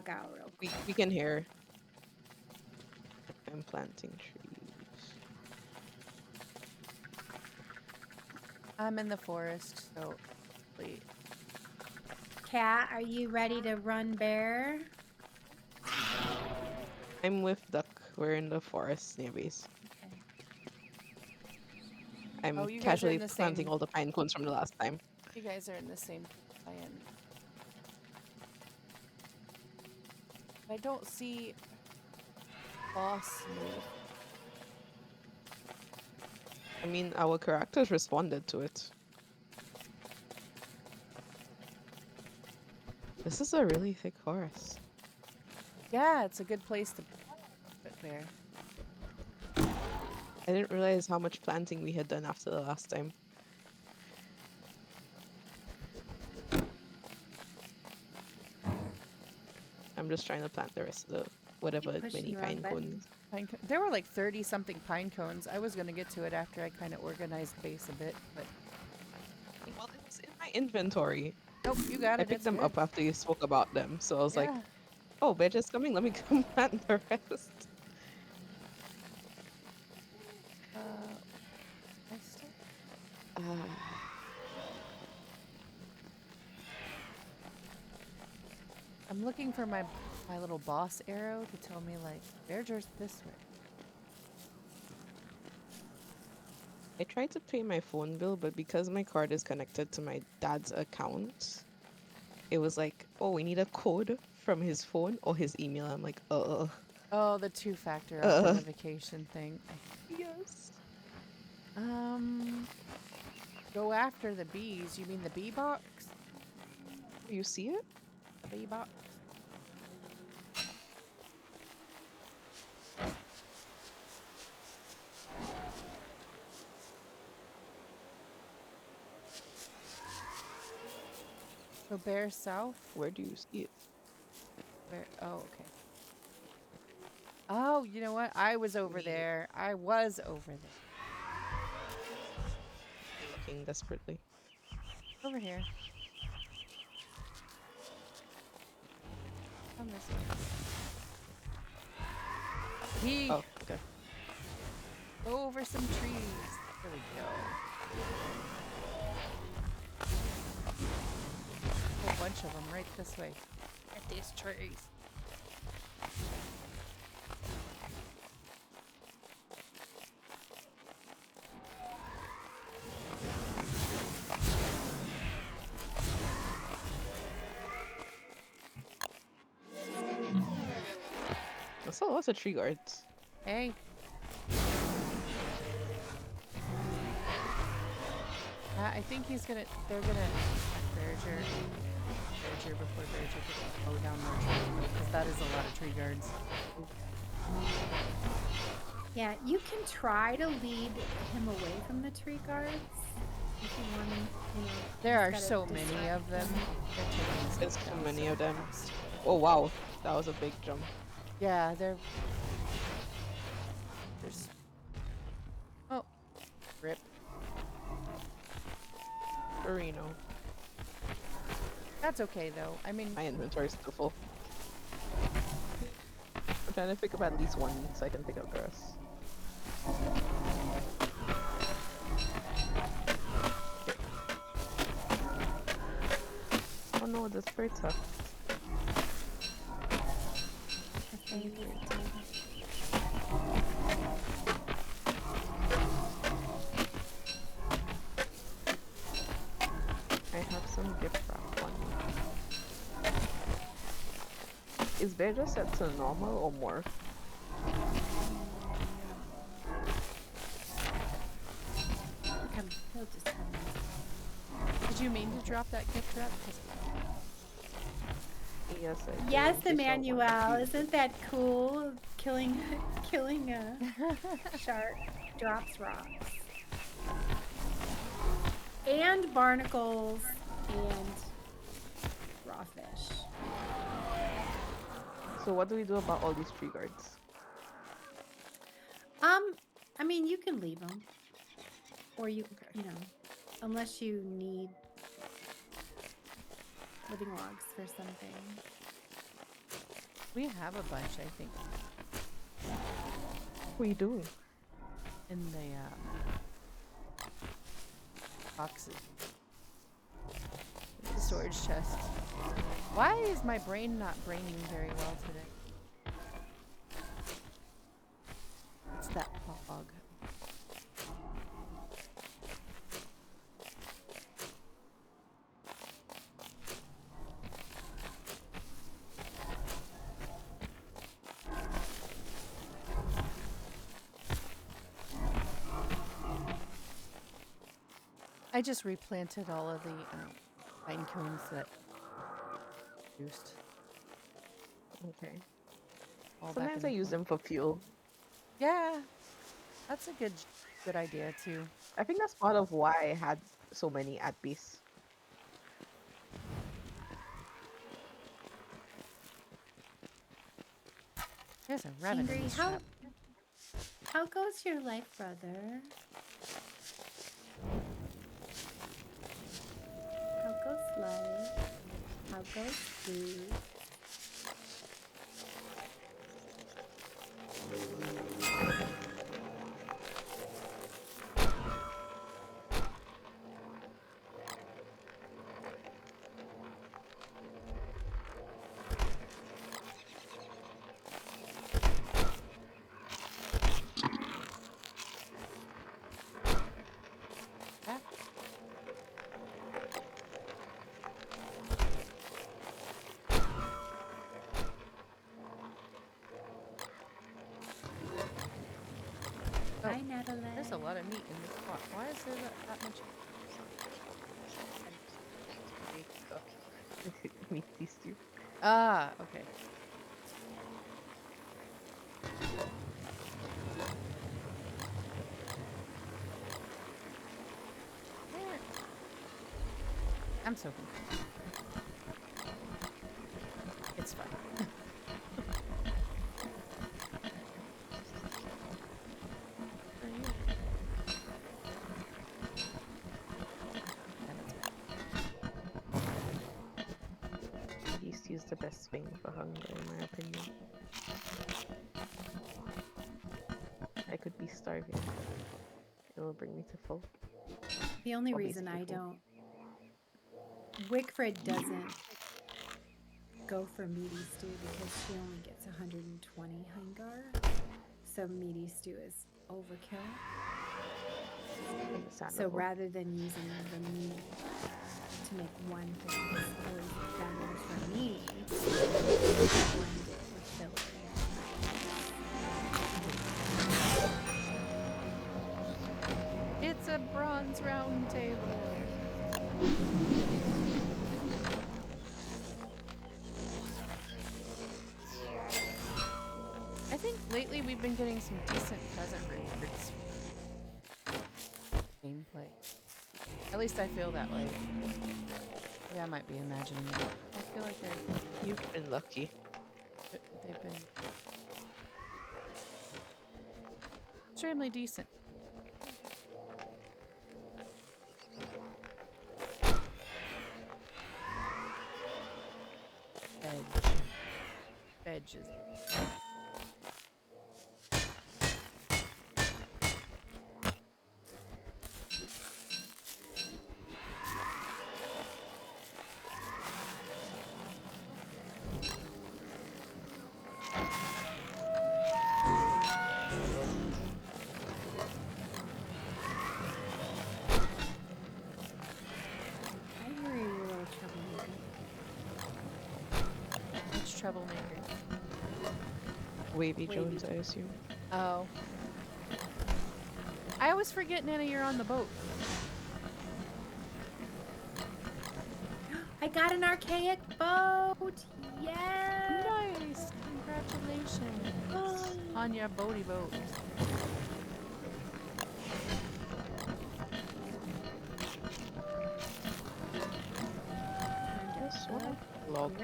out real quick.
We can hear. I'm planting trees.
I'm in the forest, so hopefully.
Cat, are you ready to run bear?
I'm with Duck. We're in the forest near base.
Okay.
I'm
Oh, you guys are
casually
in the
planting
same-
all the pine cones from the last time.
You guys are in the same plan. I don't see boss move.
I mean, our characters responded to it. This is a really thick forest.
Yeah, it's a good place to put bear.
I didn't realize how much planting we had done after the last time. I'm just trying to plant the rest of the whatever
Keep pushing
many
the wrong
pine
button.
cones.
There were like 30 something pine cones. I was gonna get to it after I kind of organized base a bit, but
Well, it was in my inventory.
nope, you got
I
it.
picked
It's
them
good.
up after you spoke about them, so I was like,
Yeah.
oh, they're just coming, let me come plant the rest.
I still- I'm looking for my little boss arrow to tell me like they're just this way.
I tried to pay my phone bill, but because my card is connected to my dad's account, it was like, oh, we need a code from his phone or his email. I'm like,
Oh, the two-factor authentication thing.
yes.
Go after the bees. You mean the bee box?
You see it?
Bee box. So bear south.
Where do you see it?
Where? Oh, okay. Oh, you know what? I was over there. I was over there.
Looking desperately.
Over here. Come this way. He
Oh, okay.
go over some trees. There we go. A whole bunch of them right this way. At these trees.
I saw lots of tree guards.
Hey. I think they're gonna attack Berger before Berger can mow down more trees, because that is a lot of tree guards.
Yeah, you can try to lead him away from the tree guards if you want him. You know,
There are
just
so
gotta
many
distract
of them. They're taking us
There's
down
too many
so
of them.
fast.
Oh wow, that was a big jump.
Yeah, there's. Oh, rip.
Torino.
That's okay though. I mean,
My inventory's still full. I'm trying to pick up at least one so I can pick up the rest. no, the spirits are.
Thank you.
I have some gift wrap on me. Is bear just set to normal or more?
Come, he'll just come.
Did you mean to drop that gift wrap? 'Cause
Yes, I do,
Yes,
in case y'all wanna
Emmanuel,
use it.
isn't that cool? Killing a shark drops rocks. And barnacles and raw fish.
So what do we do about all these tree guards?
I mean, you can leave them, or you know, unless you need living logs for something.
we have a bunch, I think,
We do.
in the boxes. The storage chest. Why is my brain not braining very well today? It's that fog. I just replanted all of the pine cones that produced.
Okay.
All back
Sometimes
in
I
the
use
corn.
them for fuel.
Yeah, that's a good idea too.
I think that's part of why I had so many at base.
There's a rabbit in
Angry,
this trap.
how goes your life, brother? How goes life? How goes food?
Ah, oh,
Hi, Natalie.
there's a lot of meat in this pot. Why is there that much?
Meat these two.
Ah, okay. I'm so confused. It's fine.
These two is the best thing for hunger, in my opinion. I could be starving, but it will bring me to full.
The only
Or
reason
basically
I
full.
don't Wickfred doesn't go for meaty stew because she only gets 120 hunger. So meaty stew is overkill. So
Understandable.
rather than using the meat to make one thing, it's always better for me to blend it with filler.
It's a bronze round table. I think lately we've been getting some decent pheasant rewards. Gameplay. At least I feel that way. Yeah, I might be imagining it. I feel like
You've been lucky.
they've been extremely decent. Veg is troublemaker?
Wavy
Wavy.
Jones, I assume.
Oh. I always forget, Nana, you're on the boat.
I got an archaic boat. Yeah.
Nice. Congratulations on your boaty boat.
This one. Logs.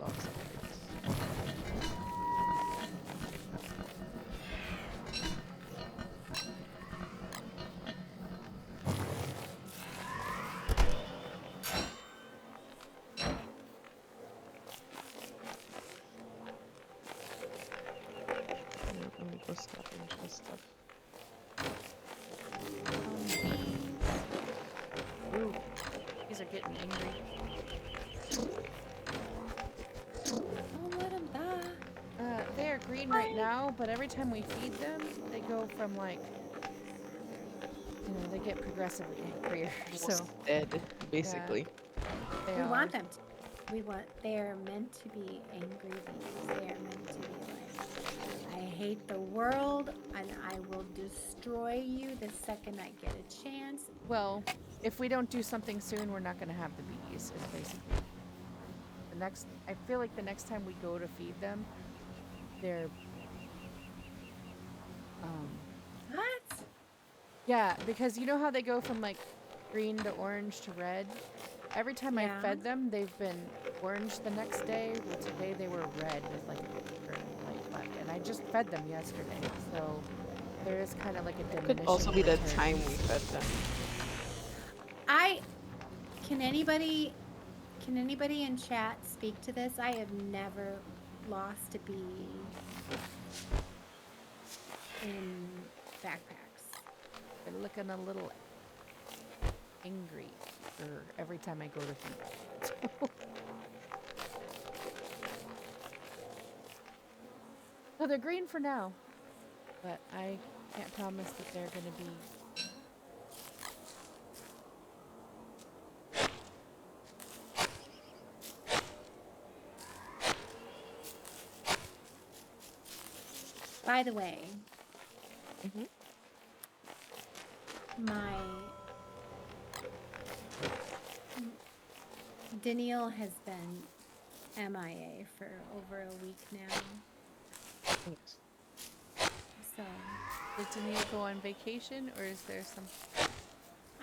Logs upgrades. Let me go scavenge this stuff.
Ooh, these are getting angry.
Don't let him die.
They are green right now, but every time we feed them, they go from like, they get progressively angrier. So
Almost dead, basically.
they
We
are.
want them to. They're meant to be angry bees. They are meant to be like, I hate the world and I will destroy you the second I get a chance.
Well, if we don't do something soon, we're not going to have the bees. Is basically the next. I feel like the next time we go to feed them, they're.
What?
Yeah, because you know how they go from like green to orange to red. Every time I
Yeah.
fed them, they've been orange the next day. Well, today they were red with like a light fleck, and I just fed them yesterday, so there is kind of like a diminishing
Could also be the
return.
time we fed them.
Can anybody in chat speak to this? I have never lost a bee in backpacks.
They're looking a little angry every time I go to feed. So they're green for now, but I can't promise that they're going to be.
By the way, my Danielle has been MIA for over a week now. So
Did Danielle go on vacation, or is there some?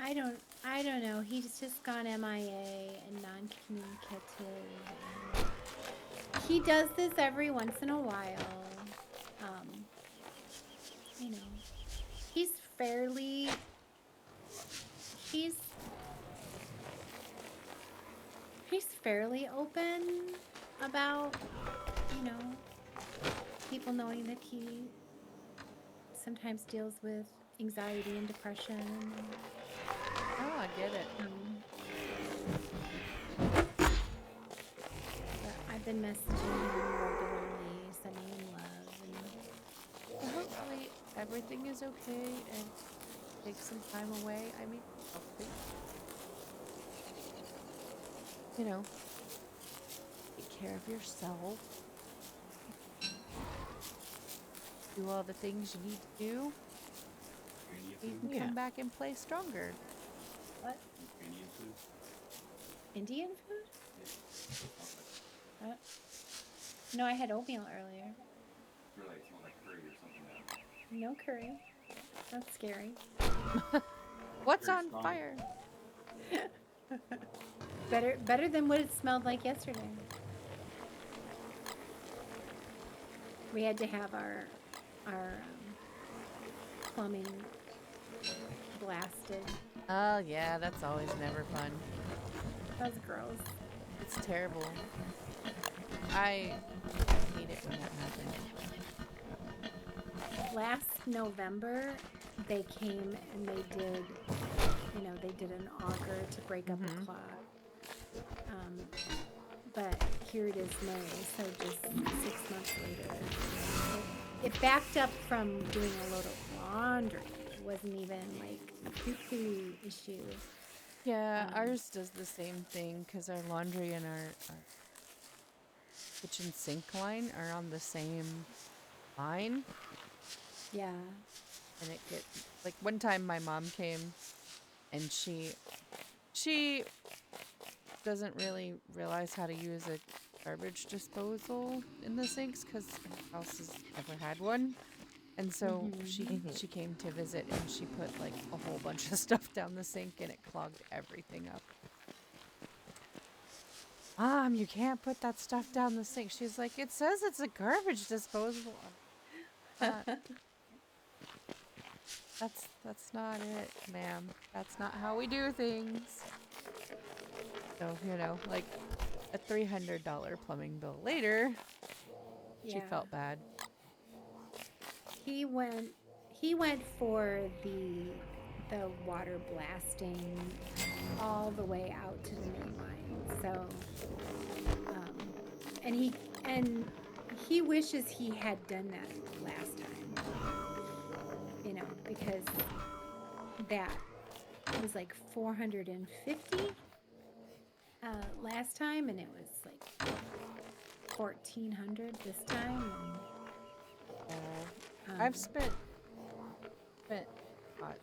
I don't know. He's just gone MIA and non-communicative. And he does this every once in a while. You know, he's fairly. He's fairly open about, people knowing that he sometimes deals with anxiety and depression.
Oh, I get it.
But I've been messaging him regularly, sending him love, and
Well, hopefully everything is okay and take some time away. I mean, hopefully. Take care of yourself. Do all the things you need to do. You can come back and play stronger.
what? Indian food? No, I had oatmeal earlier. No curry. That's scary.
What's on fire?
Better than what it smelled like yesterday. We had to have our plumbing blasted.
Oh, yeah, that's always never fun.
That was gross.
It's terrible. I hate it when that happens.
Last November, they came and they did an auger to break up a clog. But here it is May, so just 6 months later. It backed up from doing a load of laundry. It wasn't even like a poo-poo issue.
Yeah,
Um,
ours does the same thing because our laundry and our kitchen sink line are on the same line.
yeah.
And it get like one time my mom came and she doesn't really realize how to use a garbage disposal in the sinks because her house has never had one. And so
Mm-hmm.
she came to visit and she put like a whole bunch of stuff down the sink and it clogged everything up. Mom, you can't put that stuff down the sink. She's like, it says it's a garbage disposal. Not, that's not it, ma'am. That's not how we do things. So, like a $300 plumbing bill later, she
Yeah.
felt bad.
He went he went for the water blasting all the way out to the main line. So um and he wishes he had done that last time, because that was like 450 last time, and it was like 1400 this time. And
I've spent what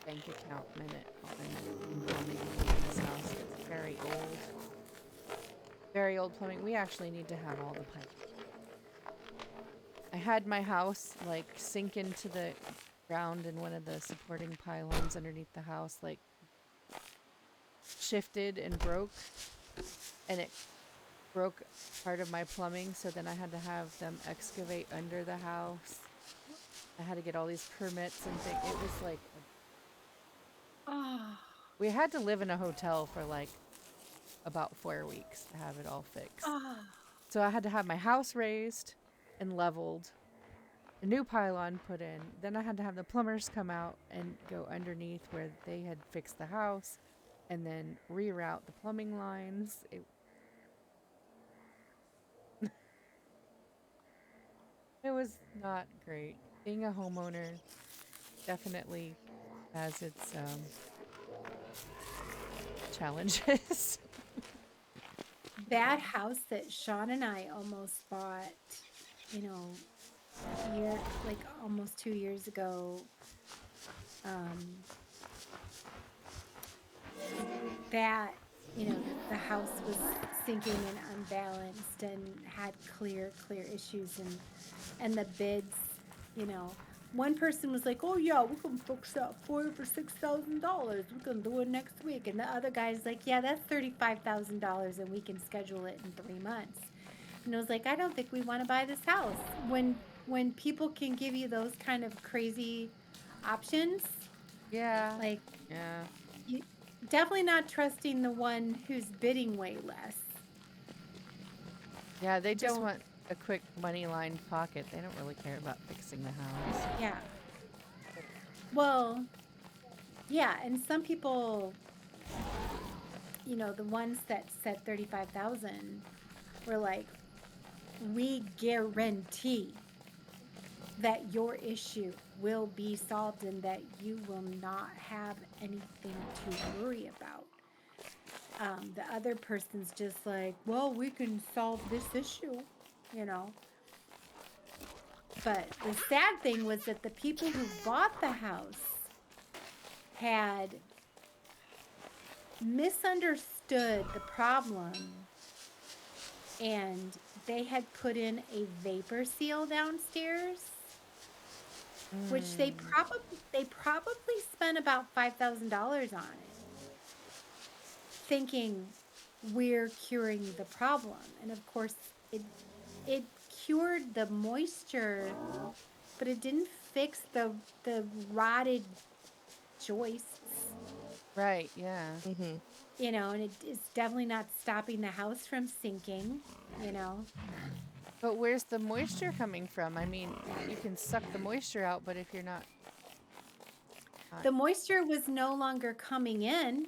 bank account minute on plumbing in this house. It's very old plumbing. We actually need to have all the pipes. I had my house like sink into the ground and one of the supporting pylons underneath the house like shifted and broke, and it broke part of my plumbing, so then I had to have them excavate under the house. I had to get all these permits and things. It was like
oh,
we had to live in a hotel for like about 4 weeks to have it all fixed.
oh,
So I had to have my house raised and leveled, a new pylon put in. Then I had to have the plumbers come out and go underneath where they had fixed the house and then reroute the plumbing lines. It was not great. Being a homeowner definitely has its challenges.
that house that Sean and I almost bought, you know, like almost 2 years ago, um, that, the house was sinking and unbalanced and had clear issues, and the bids, you know, one person was like, oh yeah, we can fix that for you for $6,000. We can do it next week. And the other guy's like, yeah, that's $35,000 and we can schedule it in 3 months. And I was like, I don't think we want to buy this house. When people can give you those kind of crazy options,
Yeah.
like,
Yeah.
you definitely not trusting the one who's bidding way less.
Yeah, they just
Don't,
want a quick money line pocket. They don't really care about fixing the house.
yeah. Well, yeah, and some people, the ones that said 35,000 were like, we guarantee that your issue will be solved and that you will not have anything to worry about. The other person's just like, well, we can solve this issue, you know. But the sad thing was that the people who bought the house had misunderstood the problem, and they had put in a vapor seal downstairs, which they probably spent about $5,000 on it, thinking we're curing the problem. And of course it cured the moisture, but it didn't fix the rotted joists.
Right, yeah.
And it's definitely not stopping the house from sinking.
But where's the moisture coming from? I mean, you can suck the moisture out, but if you're not
The moisture was no longer coming in.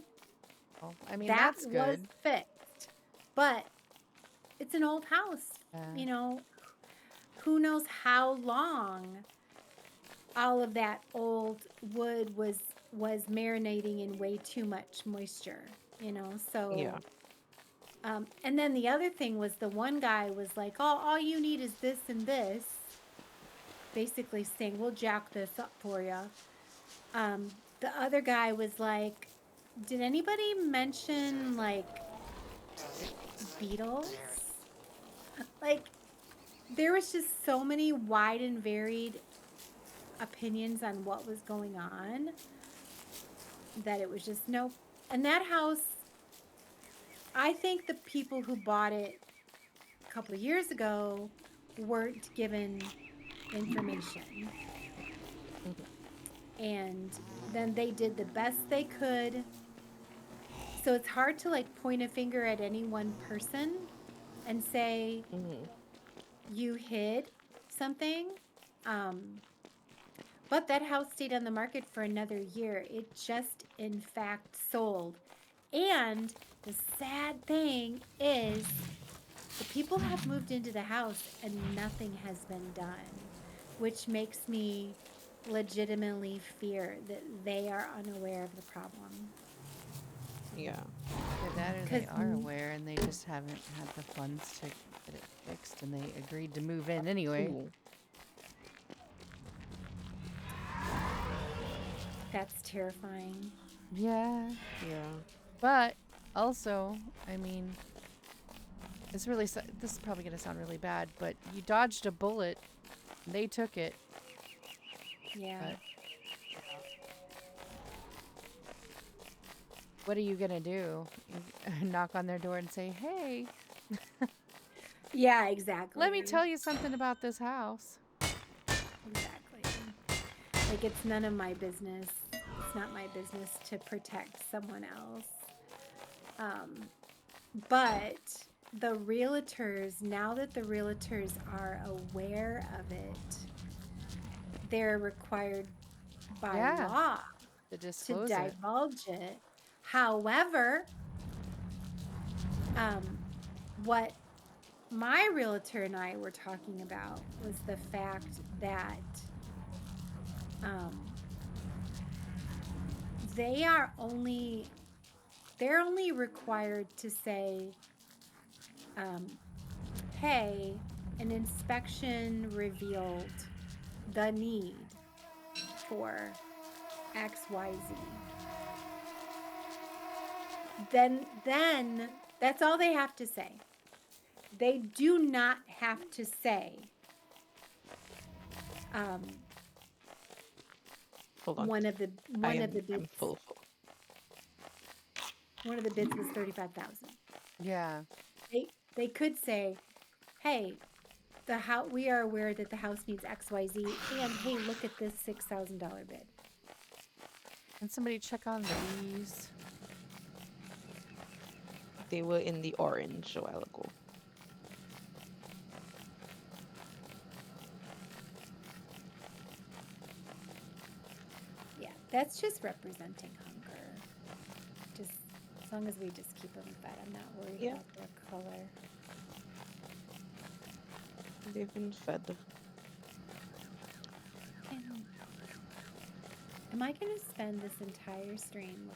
well, I mean,
That
that's
was
good.
fixed. But it's an old house.
Yeah.
Who knows how long all of that old wood was was marinating in way too much moisture, so
Yeah.
and then the other thing was the one guy was like, oh, all you need is this and this, basically saying, we'll jack this up for you. The other guy was like, did anybody mention like beetles? Like, there was just so many wide and varied opinions on what was going on that it was just nope. And that house, I think the people who bought it a couple of years ago weren't given information. And then they did the best they could. So it's hard to like point a finger at any one person and say
Mm-hmm.
you hid something. But that house stayed on the market for another year. It just, in fact, sold. And the sad thing is, the people have moved into the house and nothing has been done, which makes me legitimately fear that they are unaware of the problem.
Yeah.
Either that or they
'Cause
are aware and they just haven't had the funds to get it fixed and they agreed to move in anyway.
Ooh.
that's terrifying.
Yeah.
Yeah.
But also, I mean, it's really, this is probably going to sound really bad, but you dodged a bullet. They took it.
Yeah.
But what are you going to do? Knock on their door and say, hey,
Yeah, exactly.
let me tell you something about this house.
Exactly. Like, it's none of my business. It's not my business to protect someone else. But the realtors, now that the realtors are aware of it, they're required by
Yeah.
law
To
to
disclose it.
divulge it. However, what my realtor and I were talking about was the fact that they're only required to say, hey, an inspection revealed the need for XYZ. Then that's all they have to say. They do not have to say,
Hold on.
one of the
I'm
bids.
full.
One of the bids was $35,000.
Yeah.
They could say, hey, we are aware that the house needs XYZ, and hey, look at this $6,000 bid.
Can somebody check on the bees?
They were in the orange a while ago.
Yeah, that's just representing hunger. Just as long as we just keep them fed, I'm not worried
Yeah.
about their color.
They've been fed.
Am I going to spend this entire stream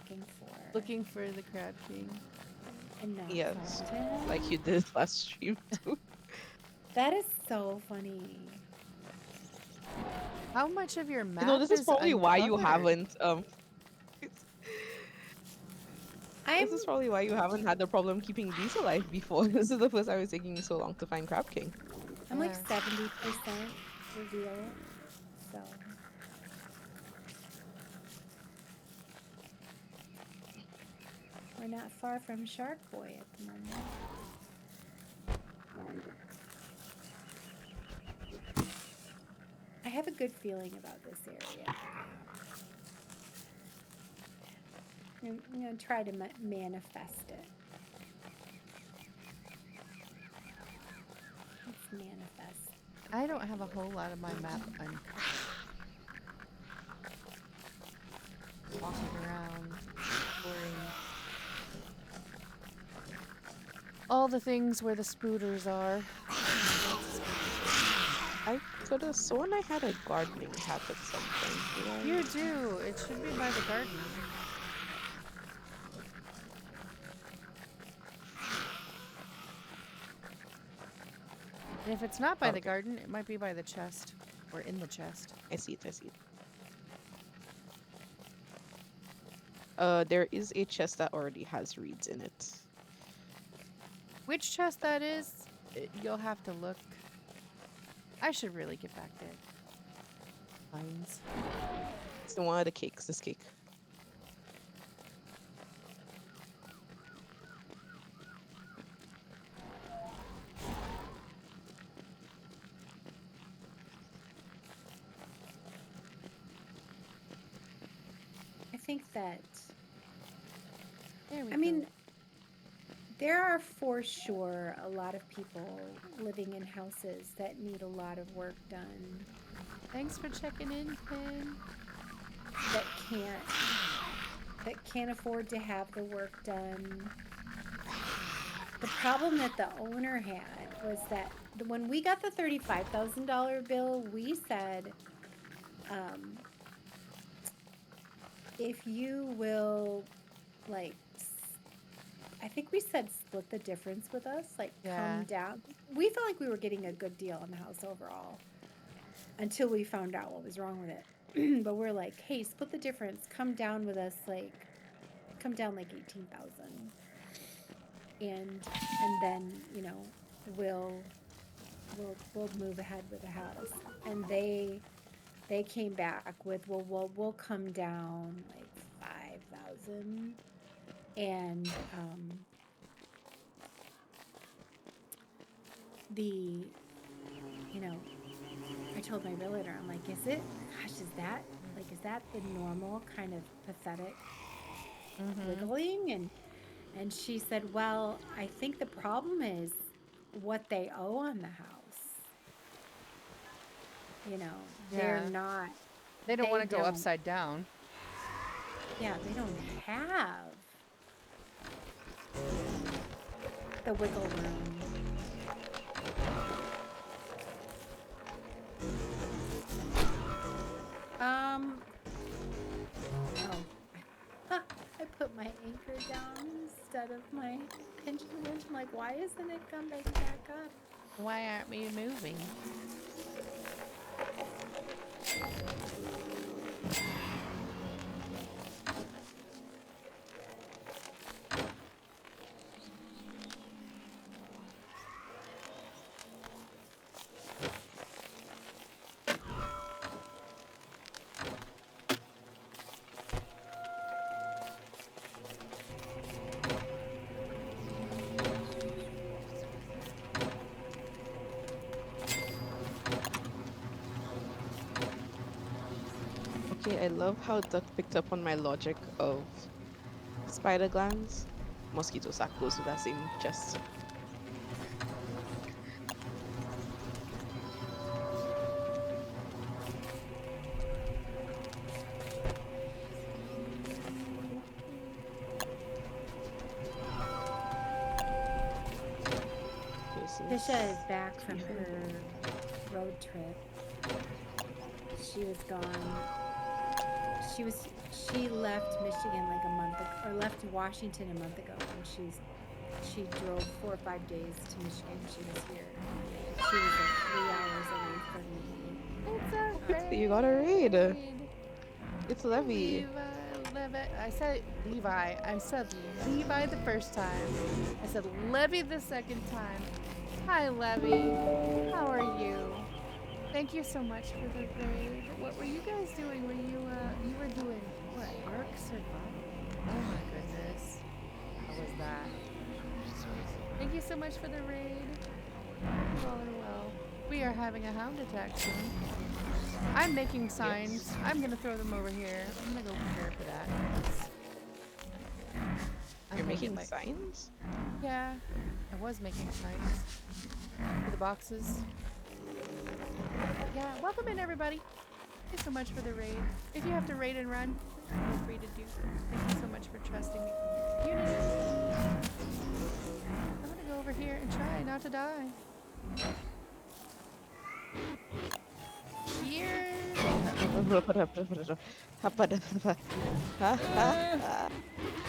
Looking for the Crab King.
and not
Yes.
find him?
Like you did last stream too.
That is so funny.
How much of your map
You know, this is probably why you
uncovered?
haven't this is probably why you haven't had the problem keeping bees alive before. This is the first time it's taking so long to find Crab King.
I'm like
Yeah.
70% reveal, so. We're not far from Shark Boy at the moment. I have a good feeling about this area. I'm going to try to manifest it. Let's manifest.
I don't have a whole lot of my map uncovered. Walking around, exploring all the things where the spooters are.
I could have sworn I had a gardening hat at some point, did I?
You do. It should be by the garden. And if it's not by the
Okay,
garden, it might be by the chest or in the chest.
I see it, I see it. There is a chest that already has reeds in it.
Which chest that is, you'll have to look. I should really get back there. Lines.
It's the one of the cakes, this cake.
I think that,
There we
I
go.
mean, there are for sure a lot of people living in houses that need a lot of work done
Thanks for checking in, Pin.
that can't afford to have the work done. The problem that the owner had was that when we got the $35,000 bill, we said, if you will, like, I think we said split the difference with us, like
Yeah.
come down. We felt like we were getting a good deal on the house overall until we found out what was wrong with it. But we're like, hey, split the difference, come down with us, like, come down like 18,000, and then we'll move ahead with the house. And they came back with, well, we'll come down like 5,000, and I told my realtor, I'm like, is that the normal kind of pathetic wiggling? And she said, well, I think the problem is what they owe on the house. They're
Yeah.
not,
They don't want to go
don't.
upside down.
yeah, they don't have the wiggle room. I put my anchor down instead of my pinching winch. I'm like, why isn't it coming back up?
Why aren't we moving?
Okay, I love how Duck picked up on my logic of spider glands. Mosquito sack goes to that same chest.
Tisha is back from her road trip. She was gone. She left Michigan like a month ago, or left Washington a month ago, and she drove 4 or 5 days to Michigan. She was here. She was like 3 hours away from me.
It's a raid.
You got a raid. It's Levy.
Levi. I said Levi. I said Levi the first time. I said Levy the second time. Hi, Levy. How are you? Thank you so much for the raid. What were you guys doing? You were doing what? Ark Survival? Oh my goodness. How was that? Thank you so much for the raid. All in well. We are having a hound attack soon. I'm making signs. I'm gonna throw them over here. I'm gonna go prepare for that.
You're making signs?
Yeah, I was making signs for the boxes. Yeah, welcome in everybody. Thank you so much for the raid. If you have to raid and run, feel free to do so. Thank you so much for trusting me. Unity. I'm gonna go over here and try not to die.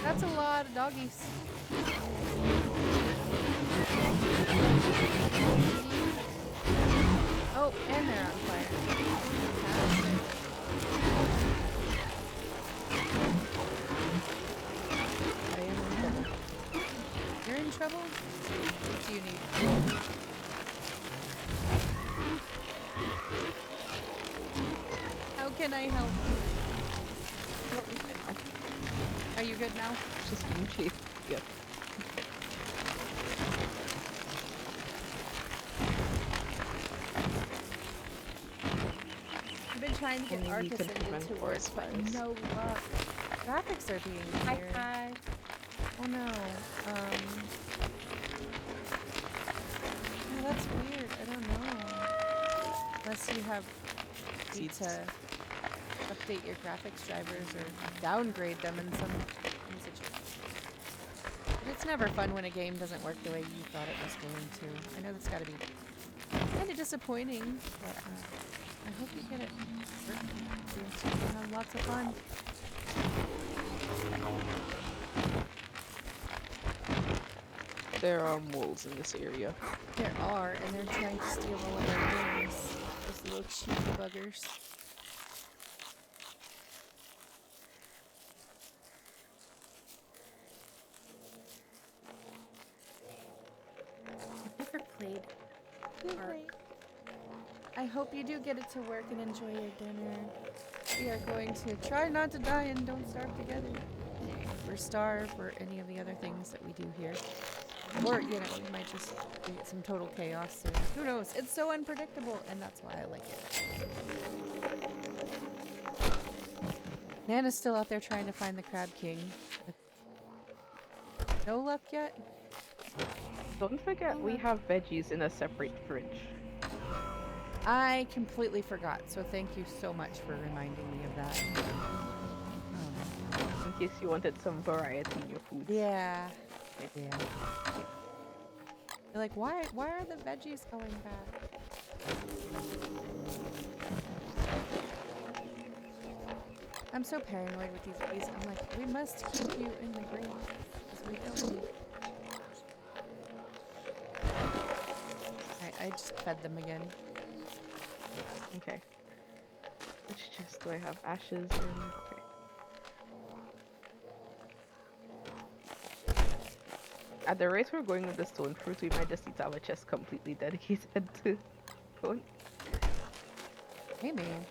That's a lot of doggies. Oh, and they're on fire.
I am in trouble.
You're in trouble? What do you need? How can I help? Are you good now?
Just being chased. Yep.
I've been trying to get
Only we
Arcus
can
into
prevent
work,
forest
but
fires.
no luck. Graphics are being
High
weird.
five.
Oh no. Oh, that's weird. I don't know. Unless you have need
Seeds.
to update your graphics drivers or downgrade them in some situations. But it's never fun when a game doesn't work the way you thought it was going to. I know that's got to be kind of disappointing, but I hope you get it working. So you can have lots of fun.
There are moles in this area.
There are, and they're trying to steal all of our things. Those little cheeky buggers.
I've never played Ark.
I hope you do get it to work and enjoy your dinner. We are going to try not to die and don't starve together. Or starve, or any of the other things that we do here. Or, you know, we might just get some total chaos soon. Who knows? It's so unpredictable, and that's why I like it. Nana's still out there trying to find the Crab King. No luck yet?
Don't forget, we have veggies in a separate fridge.
I completely forgot, so thank you so much for reminding me of that.
In case you wanted some variety in your food.
Yeah. Yeah. You're like, why are the veggies going back? I'm so paranoid with these bees. I'm like, we must keep you in the green. Because we don't need... Alright, I just fed them again.
Okay. Which chest do I have? Ashes in? Okay. At the rate we're going with the stone fruit, we might just need to have a chest completely dedicated to stone.
Hey, man.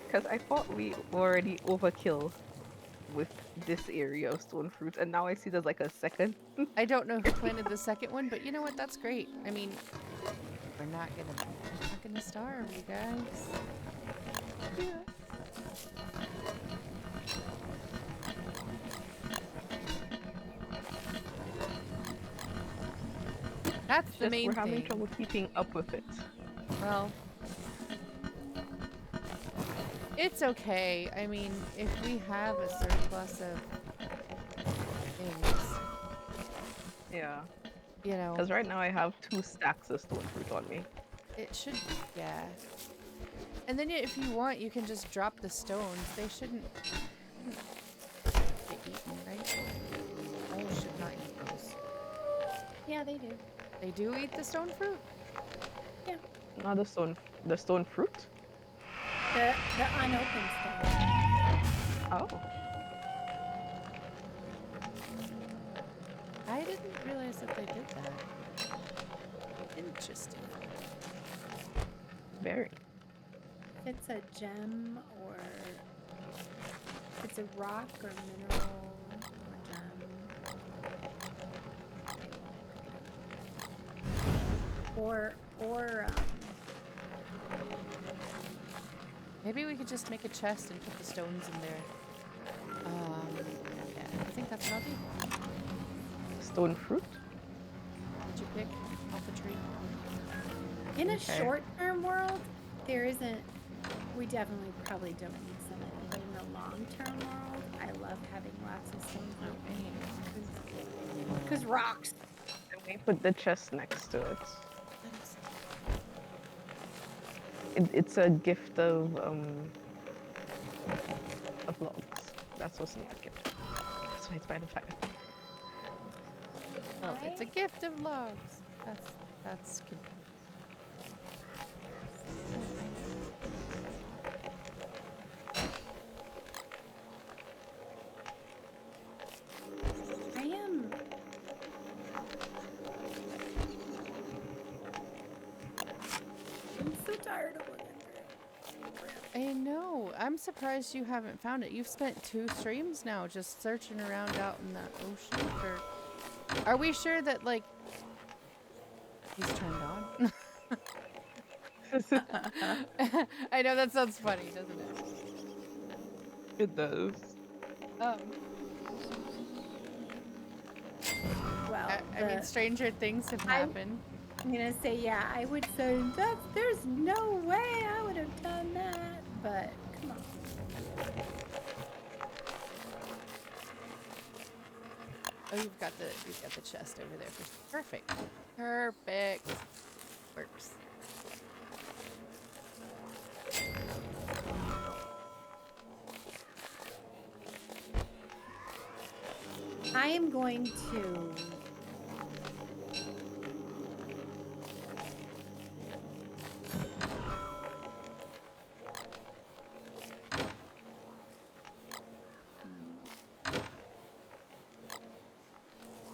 Because I thought we already overkill with this area of stone fruit, and now I see there's like a second.
I don't know who planted the second one, but you know what? That's great. I mean, we're not gonna starve, you guys. Yeah. That's the main
We're having
thing.
trouble keeping up with it.
Well, it's okay. I mean, if we have a surplus of things,
Yeah.
you know,
Because right now I have 2 stacks of stone fruit on me.
it should, yeah. And then if you want, you can just drop the stones. They shouldn't get eaten, right? Owls should not eat those.
Yeah, they do.
They do eat the stone fruit?
Yeah.
Not the stone fruit?
The unopened stuff.
Oh.
I didn't realize that they did that. Interesting.
Very.
If it's a gem or if it's a rock or mineral or gem. Or
Maybe we could just make a chest and put the stones in there. Yeah, I think that's what I'll do.
Stone fruit?
Did you pick off the tree?
in a
Okay.
short-term world, there isn't. We definitely probably don't need some of it, but in the long-term world, I love having lots of stone fruit because rocks.
And we put the chest next to it. It's a gift of logs. That's what's in the gift. That's why it's by the fire.
Oh, it's a gift of logs. That's good.
I am. I'm so tired of looking for it.
I know. I'm surprised you haven't found it. You've spent 2 streams now just searching around out in the ocean for. Are we sure that like he's turned on? I know that sounds funny, doesn't it?
It does.
Um,
Well,
I mean, stranger things have happened.
I'm gonna say, yeah, I would say that there's no way I would have done that, but come on.
Oh, you've got the chest over there. Perfect. Perfect. Works.
I am going to.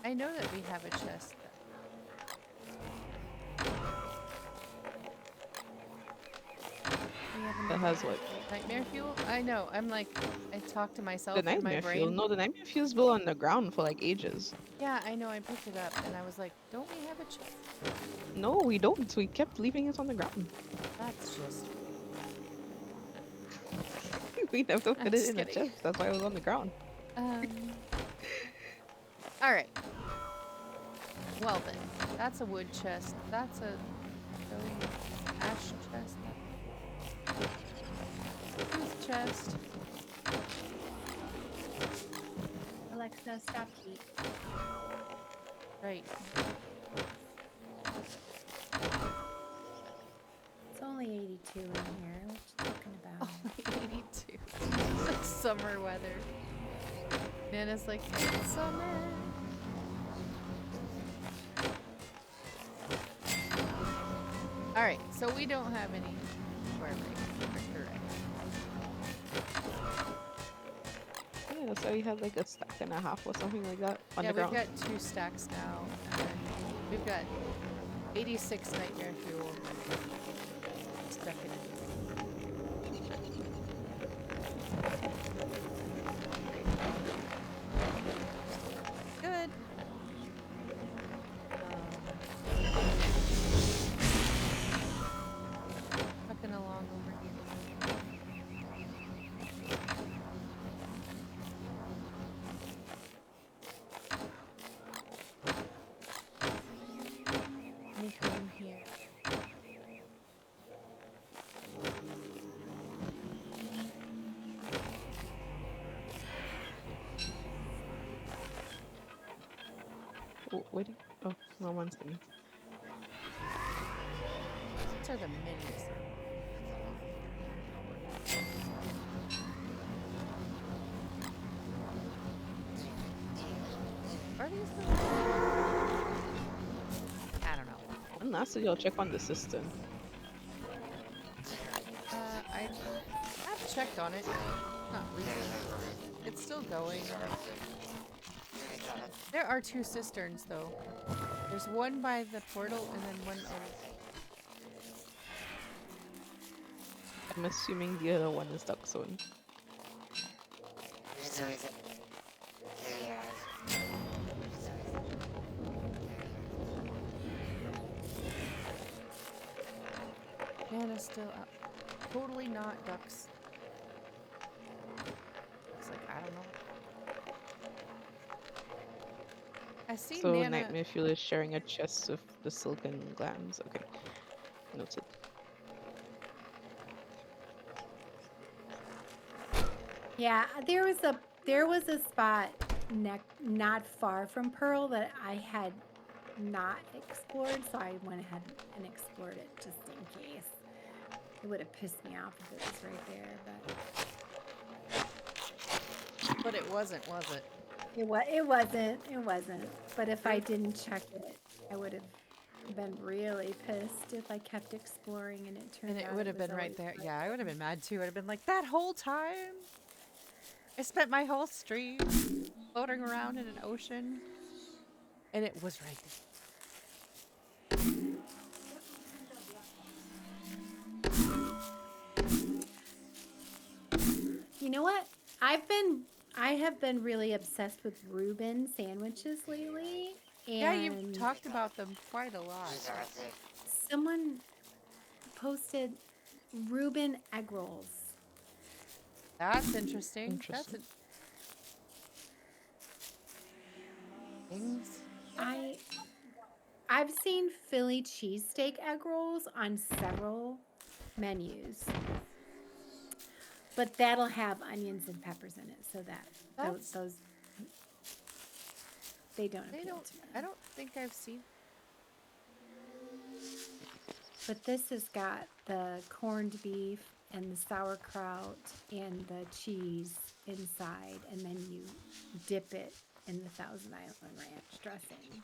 I know that we have a chest.
That has what?
Nightmare fuel? I know. I'm like, I talk to myself
The
in my
nightmare
brain.
fuel. No, the nightmare fuel's been on the ground for like ages.
Yeah, I know. I picked it up and I was like, don't we have a chest?
No, we don't. We kept leaving it on the ground.
That's just.
We never put
I'm
it
just
in a
kidding.
chest. That's why it was on the ground.
All right. Well then, that's a wood chest. That's a ash chest. Tooth chest.
Alexa, stop heat.
Right.
It's only 82 in here. What you talking about?
Only 82. Like summer weather. Nana's like, it's summer. Alright, so we don't have any square breaks. Correct.
Yeah, so we had like a stack and a half or something like that on
Yeah,
the ground.
we've got 2 stacks now. And we've got 86 nightmare fuel stuck in it. Good. Trucking along over here.
1 second.
These are the minis. Are these the I don't know.
And lastly, you'll check on the cistern.
I have checked on it. Not recently. It's still going. There are 2 cisterns though. There's one by the portal and then one over.
I'm assuming the other one is duck zone.
Nana's still up. Totally not ducks. It's like, I don't know. I see
So
Nana.
Nightmare Fuel is sharing a chest of the silken glands. Okay. Noted.
Yeah, there was a spot not far from Pearl that I had not explored, so I went ahead and explored it just in case. It would have pissed me off if it was right there,
But it wasn't, was it?
but it wasn't. But if I didn't check it, I would have been really pissed if I kept exploring and it turned
And it
out
would have
was
been right
always
there.
right
Yeah, I would have
there.
been mad too. I'd have been like, that whole time I spent my whole stream floating around in an ocean, and it was right there.
You know what? I have been really obsessed with Reuben sandwiches lately,
Yeah, you've
and
talked about them quite a lot.
someone posted Reuben egg rolls.
That's interesting. That's
Interesting.
things.
I I've seen Philly cheesesteak egg rolls on several menus, but that'll have onions and peppers in it, so that
That's
those they don't
they
appeal
don't.
to
I
me.
don't think I've seen.
But this has got the corned beef and the sauerkraut and the cheese inside, and then you dip it in the Thousand Island Ranch dressing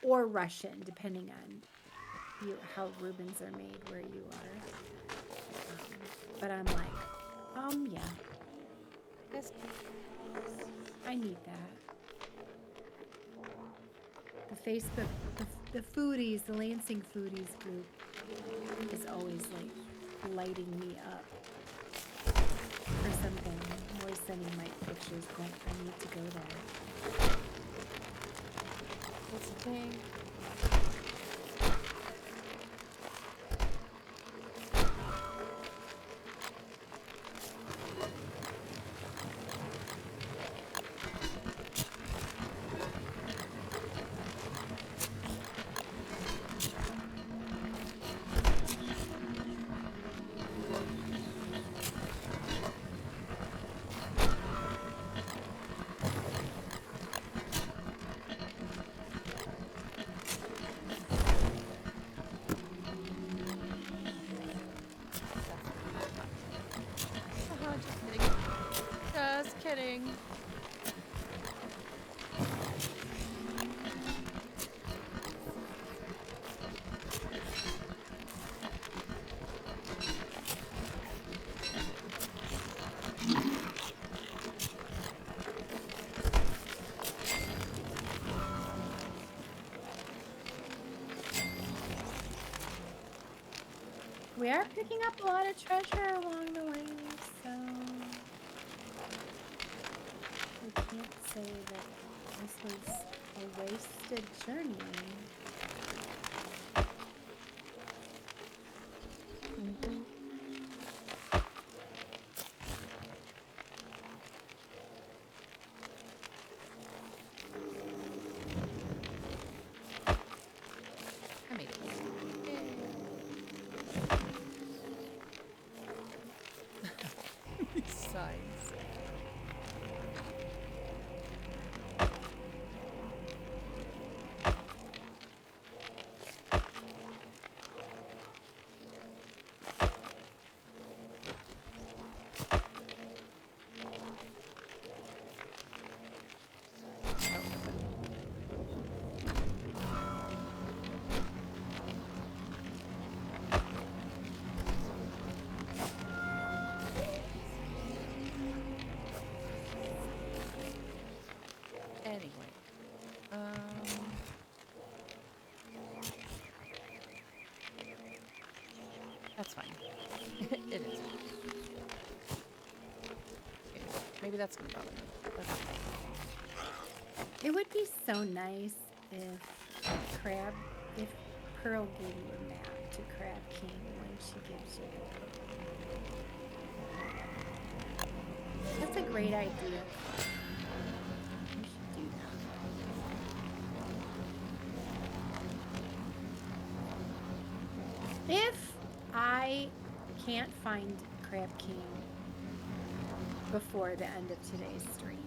or Russian, depending on how Reubens are made where you are. But I'm like, yeah,
Yes.
I need that. The Facebook, the foodies, the Lansing foodies group is always like lighting me up for something. I'm always sending my pictures going, I need to go there.
What's the thing? Just kidding. Just kidding.
We are picking up a lot of treasure along the way, so we can't say that this was a wasted journey.
Mhm.
I made it. These signs. Anyway, that's fine. It is. Okay, maybe that's gonna bother me. That's okay.
It would be so nice if Crab, if Pearl gave you a map to Crab King when she gives you. That's a great idea. You should do that. If I can't find Crab King before the end of today's stream,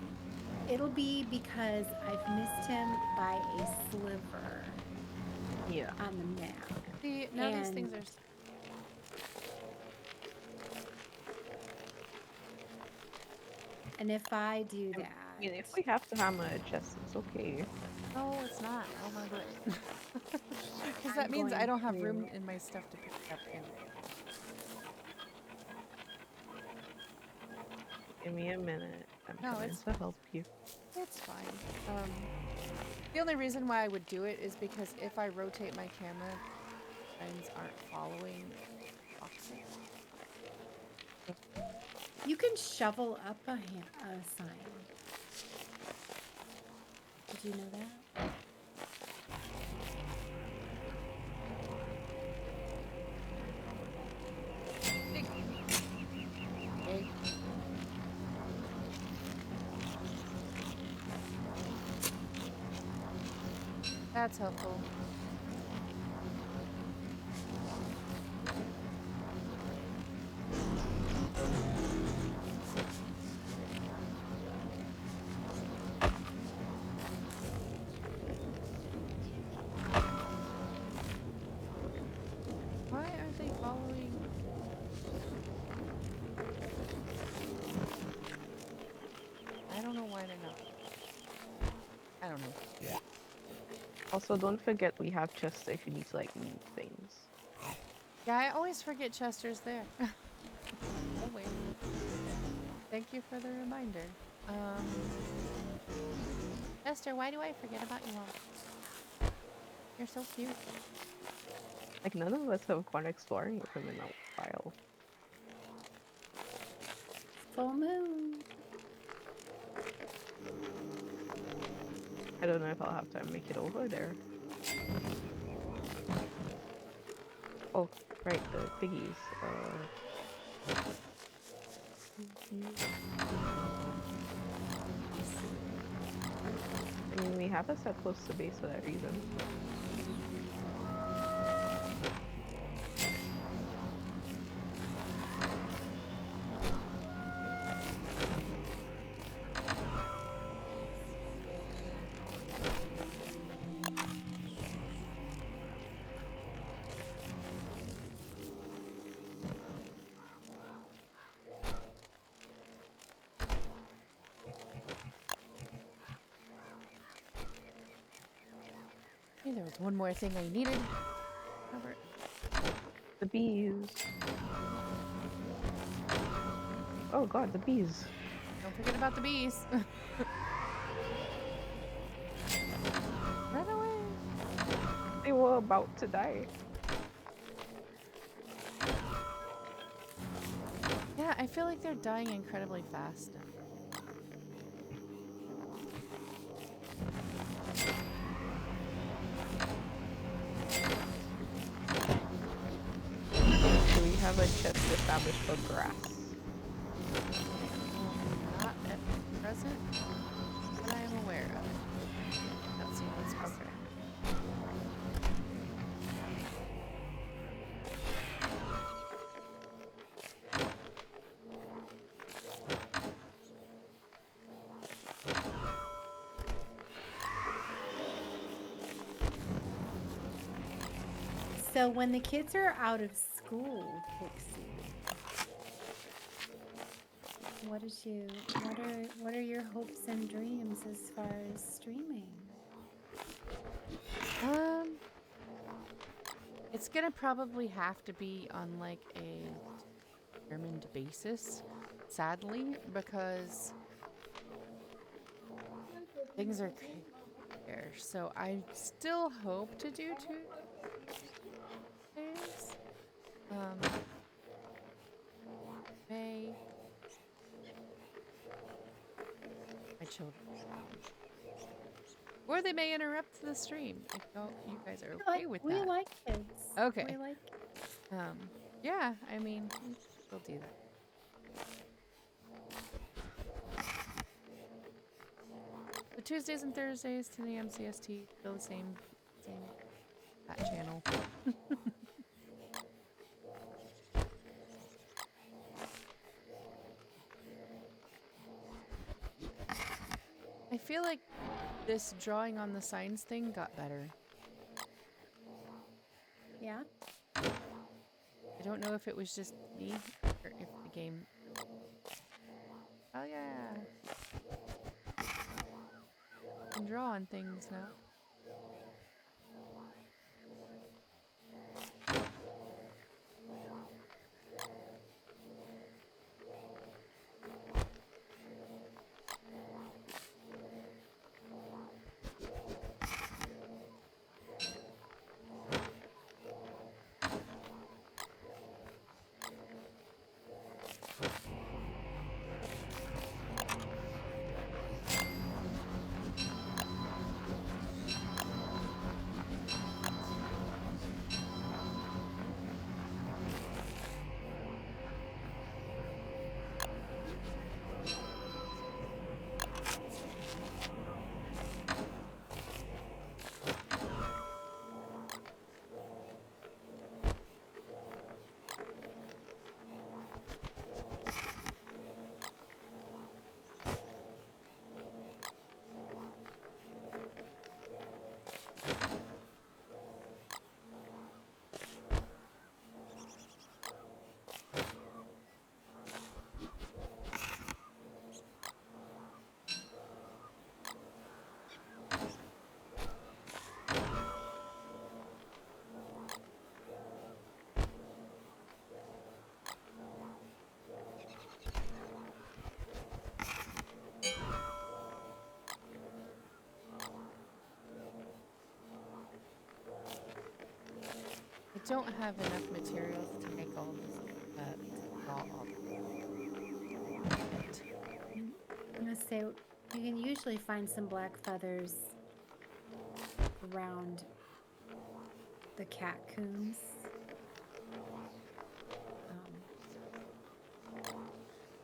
it'll be because I've missed him by a sliver
Yeah.
on the map.
See, now these
And
things are.
And if I do
I
that,
mean, if we have to hammer a chest, it's okay.
No, it's not. I don't want to do it. Because that
I'm
means I
going
don't have
to.
room in my stuff to pick it up. And
Give me a minute. I'm
no,
coming to help you.
it's fine. The only reason why I would do it is because if I rotate my camera, lines aren't following boxes.
You can shovel up a sign. Did you know that?
Okay. That's helpful. Why aren't they following? I don't know why they're not. I don't know.
Also, don't forget we have chests if you need to like move things.
Yeah, I always forget Chester's there. Oh wait. Thank you for the reminder. Chester, why do I forget about you all? You're so cute.
Like none of us have gone exploring with him in a while.
Full moon.
I don't know if I'll have time to make it over there. Oh, right, the piggies. I mean, we have us that close to base for that reason.
Hey, there was one more thing I needed. Robert.
The bees. Oh god, the bees.
Don't forget about the bees. Run away.
They were about to die.
Yeah, I feel like they're dying incredibly fast.
Do we have a chest established for grass?
Not at present, that I am aware of. Not seeing what's
Okay.
So when the kids are out of school, Pixie, what are your hopes and dreams as far as streaming?
It's gonna probably have to be on like a determined basis, sadly, because things are here. So I still hope to do 2 days. May my children, or they may interrupt the stream if you guys are okay with
We
that.
like kids.
Okay.
We like
Yeah, I mean, we'll do that. The Tuesdays and Thursdays, 10 a.m. CST, still the same that channel. I feel like this drawing on the signs thing got better.
Yeah.
I don't know if it was just me or if the game. Oh yeah. drawing things now. I don't have enough materials to make all this, to draw all that.
I'm gonna say you can usually find some black feathers around the cat coons.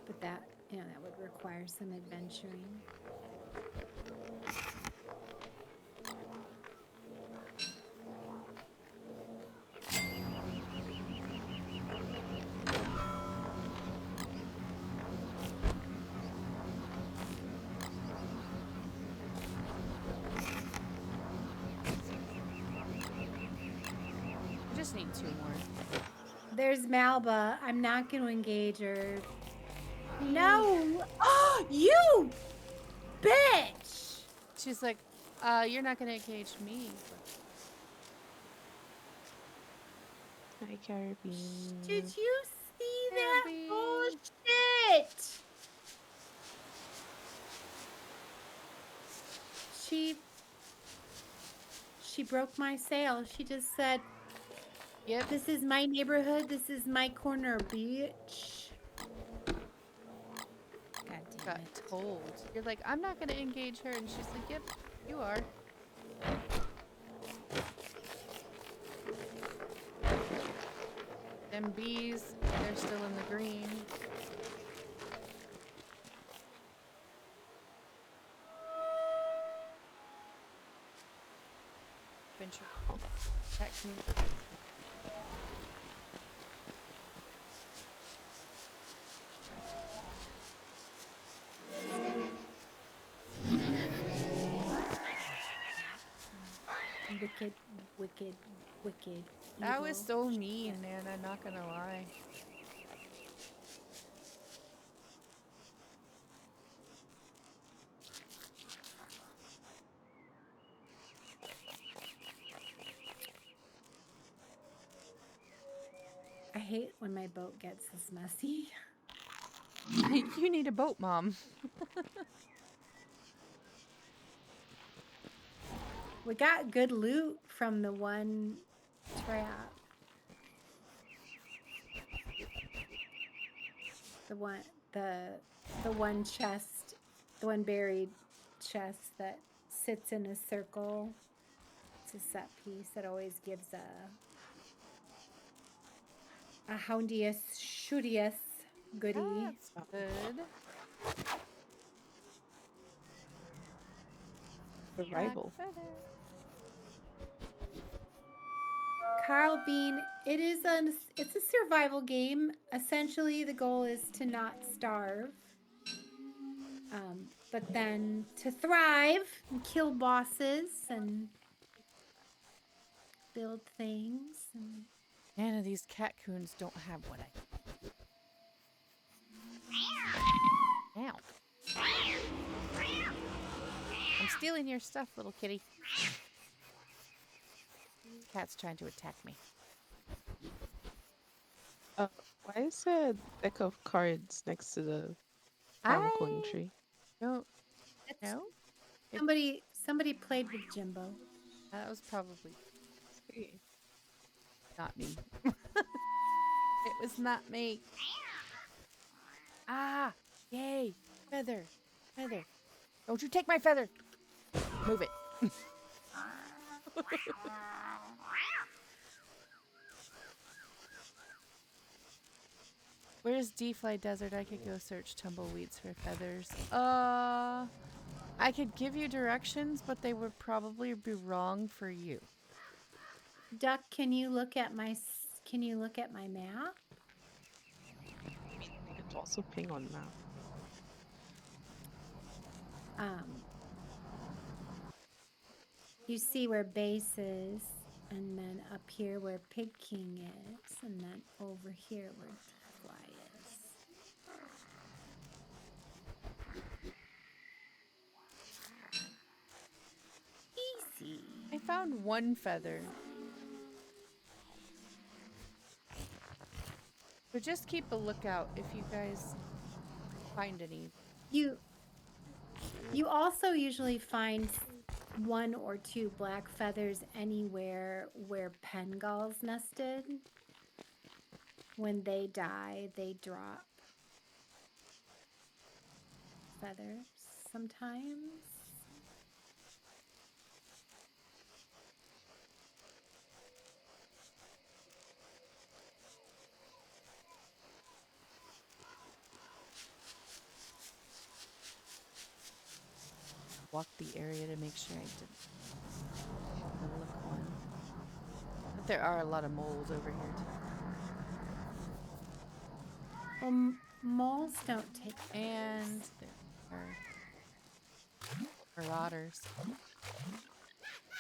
But that, that would require some adventuring.
I just need 2 more.
There's Malba. I'm not going to engage her. No! Oh, you bitch!
She's like, you're not gonna engage me.
Hi, Caribbean.
Did you see that
Caribbean.
bullshit? She broke my sale. She just said,
Yep.
"This is my neighborhood. This is my corner, bitch." God damn
Got
it.
told. You're like, I'm not gonna engage her, and she's like, yep, you are. Them bees, they're still in the green. Venture. That can.
Wicked, wicked, wicked.
That was
evil.
so mean, man. I'm not gonna lie.
I hate when my boat gets this messy.
You need a boat, Mom.
We got good loot from the one trap. The one chest, the one buried chest that sits in a circle. It's a set piece that always gives a houndius, shootius goodie.
That's good.
Survival.
Carl Bean, it's a survival game. Essentially, the goal is to not starve, but then to thrive and kill bosses and build things. And
None of these cat coons don't have what I. Ow. I'm stealing your stuff, little kitty. Cat's trying to attack me.
Why is there a deck of cards next to the pharmacone
I
tree?
don't
That's
know.
somebody played with Jimbo.
That was probably
See.
not me. It was not me. Ah! Yay! Feather! Feather! Don't you take my feather! Move it. Where's D-Fly Desert? I could go search tumbleweeds for feathers. I could give you directions, but they would probably be wrong for you.
Duck, can you look at my map?
It's also ping on map.
You see where base is, and then up here where Pig King is, and then over here where Fly is. Easy.
I found one feather. So just keep a lookout if you guys find any.
You also usually find one or two black feathers anywhere where pen gulls nested. When they die, they drop feathers sometimes.
Walk the area to make sure I didn't look one. But there are a lot of moles over here too.
Well, moles don't take
And there are marauders.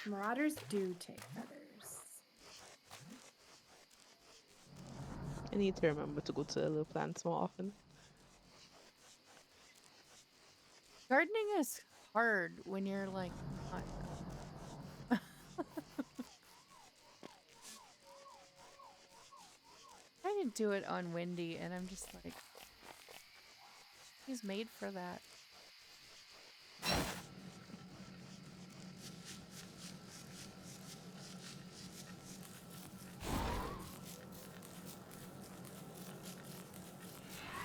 Marauders do take feathers.
I need to remember to go to the little plants more often.
Gardening is hard when you're like not. Trying to do it on Wendy, and I'm just like, he's made for that.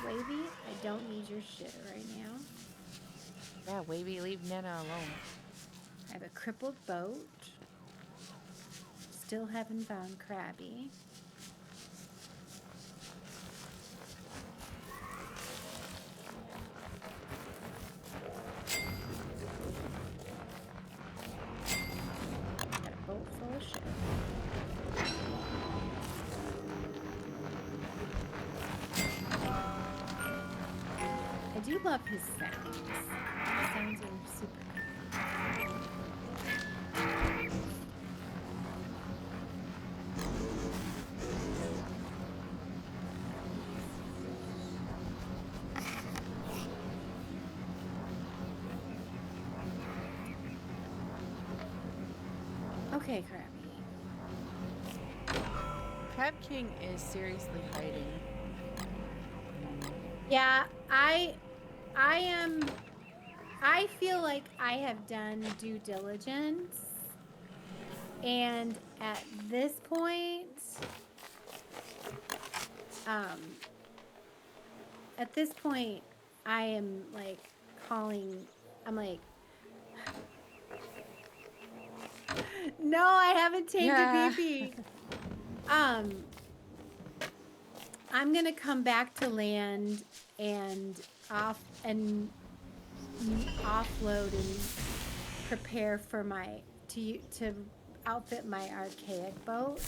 Wavy, I don't need your shit right now.
Yeah, Wavy, leave Nana alone.
I have a crippled boat. Still haven't found Krabby. Got a boat full of shit. I do love his sounds. His sounds are super cool. Okay, Krabby.
Crab King is seriously hiding.
Yeah, I feel like I have done due diligence, and at this point, I am like calling. I'm like, no, I haven't tamed
Yeah.
a pee-pee. I'm gonna come back to land and offload and prepare for my to outfit my archaic boat.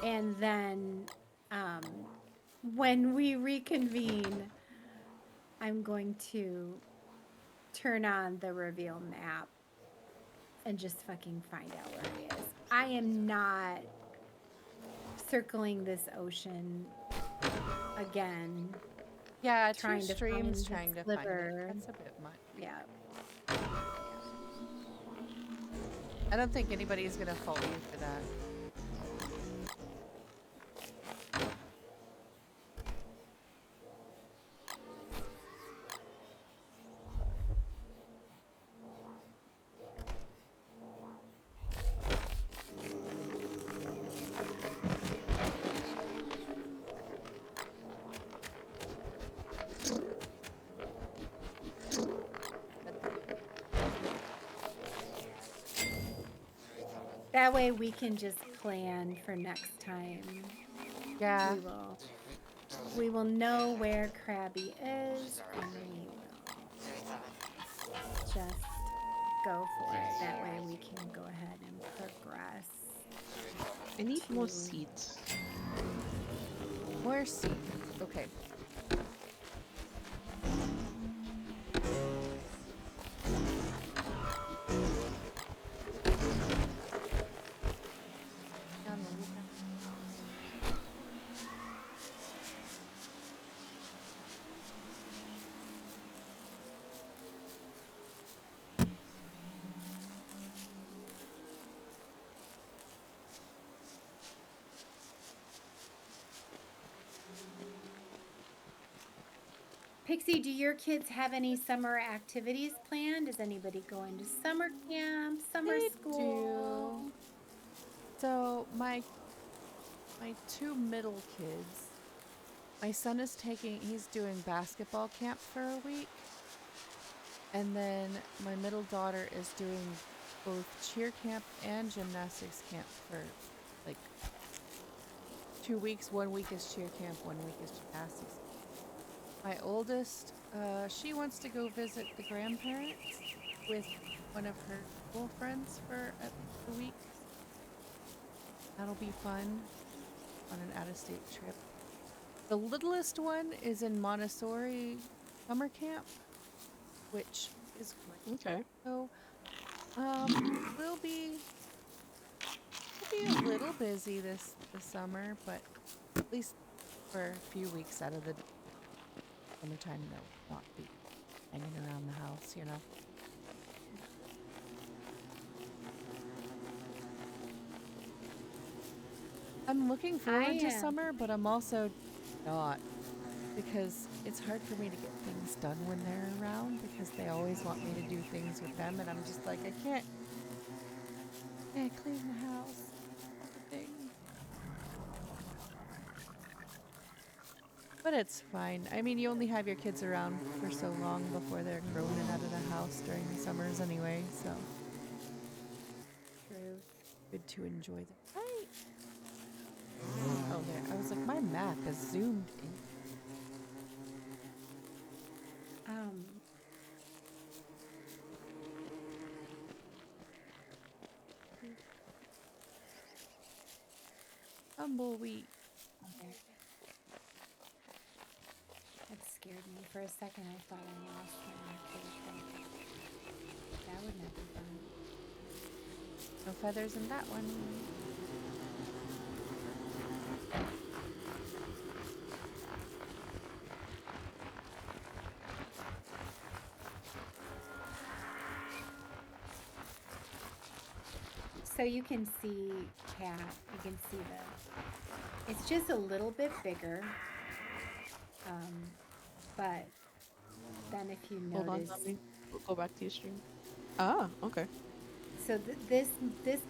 And then when we reconvene, I'm going to turn on the reveal map and just fucking find out where he is. I am not circling this ocean again
Yeah, two
trying to find
streams
the
trying to find it.
sliver.
That's a bit much.
Yeah.
I don't think anybody's gonna fault you for that.
That way we can just plan for next time.
Yeah.
We will know where Krabby is, and we will just go for it. That way we can go ahead and progress.
I need more
to-
seeds.
More seeds. Okay.
Pixie, do your kids have any summer activities planned? Is anybody going to summer camp, summer
They
school?
do. So my two middle kids, my son is he's doing basketball camp for a week. And then my middle daughter is doing both cheer camp and gymnastics camp for like 2 weeks. 1 week is cheer camp, 1 week is gymnastics. My oldest, she wants to go visit the grandparents with one of her school friends for a week. That'll be fun on an out-of-state trip. The littlest one is in Montessori summer camp, which is great.
Okay.
So, we'll be a little busy this summer, but at least for a few weeks out of the summertime, they'll not be hanging around the house, you know. I'm looking forward to summer, but I'm also not, because it's hard for me to get things done when they're around, because they always want me to do things with them, and I'm just like, I can't clean the house. Thing. But it's fine. I mean, you only have your kids around for so long before they're grown and out of the house during the summers anyway, so.
True.
Good to enjoy them. Right. Oh, there. I was like, my map is zoomed in. Tumbleweed.
Okay. That scared me for a second. I thought I lost my kid. That would not be fun.
No feathers in that one.
So you can see, Cat, you can see it's just a little bit bigger. But then if you
Hold on,
notice,
zombie. We'll go back to your stream. Ah, okay.
so this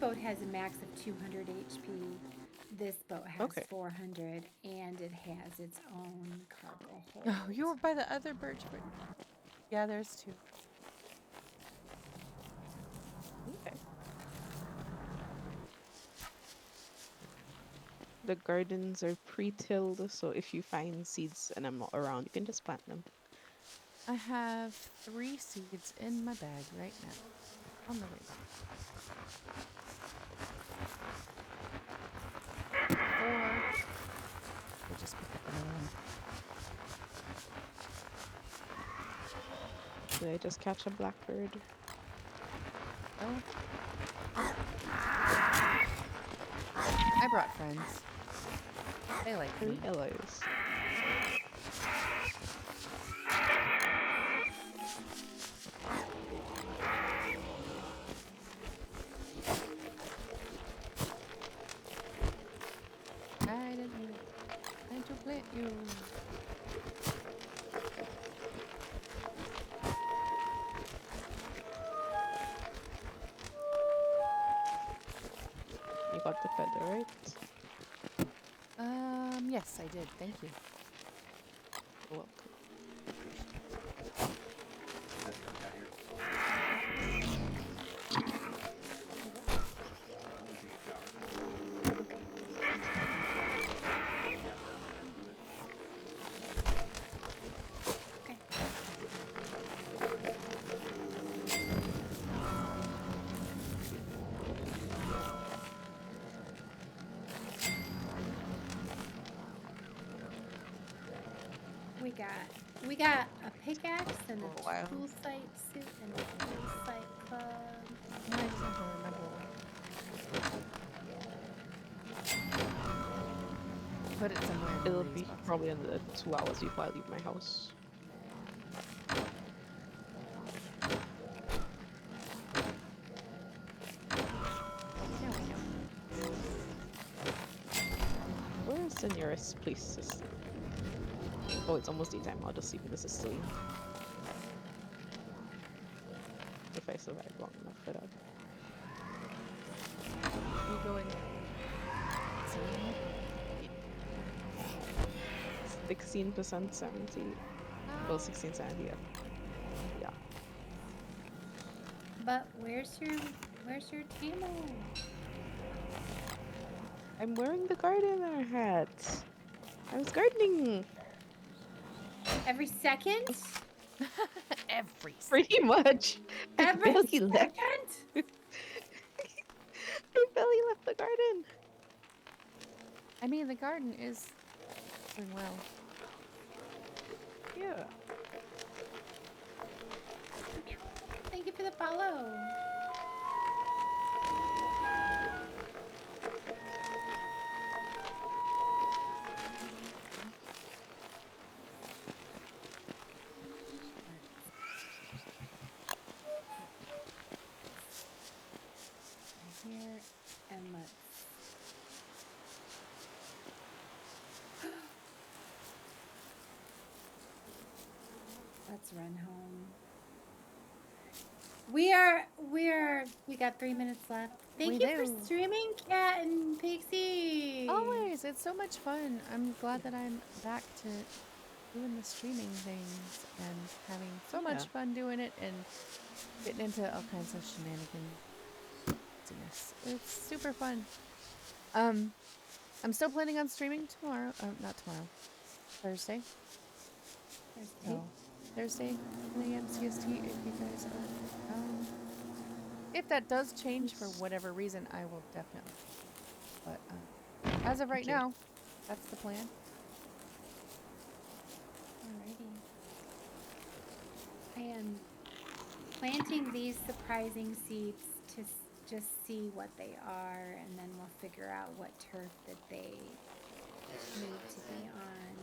boat has a max of 200 HP. This boat has 400, and it has its own cargo hold.
Oh, you were by the other birch barn. Yeah, there's two.
Okay. The gardens are pre-tilled, so if you find seeds and I'm not around, you can just plant them.
I have 3 seeds in my bag right now. On the way back. 4. We'll just pick up another one.
Did I just catch a blackbird?
Oh. I brought friends. They like me.
Hellos.
Plant you.
You got the feather, right?
Yes, I did. Thank you.
You're welcome.
Okay. We got a pickaxe and
For a
a
while.
tool site suit and a tool site club.
I just have to remember what. Put it somewhere in one
It'll
of these
be
boxes.
probably another 2 hours before I leave my house.
There we go.
Where is the nearest police system? Oh, it's almost daytime. I'll just sleep in the system. If I survive long enough for that.
You going?
16% sanity. Well, 16 sanity. Yeah.
But where's your table?
I'm wearing the gardener hat. I was gardening.
Every second?
Every.
Pretty much. I
Every
barely left.
second?
I barely left the garden.
I mean, the garden is doing well.
Yeah.
Thank you for the follow. Here and let's run home. We got 3 minutes left. Thank
We
you for
do.
streaming, Cat and Pixie.
Always. It's so much fun. I'm glad that I'm back to doing the streaming things and having so
Yeah.
much fun doing it and getting into all kinds of shenanigans. It's super fun. I'm still planning on streaming tomorrow. Not tomorrow. Thursday. So Thursday, 10 a.m. CST. If you guys are, if that does change for whatever reason, I will definitely. But as of right
Okay.
now, that's the plan.
Alrighty. I am planting these surprising seeds to just see what they are, and then we'll figure out what turf that they need to be on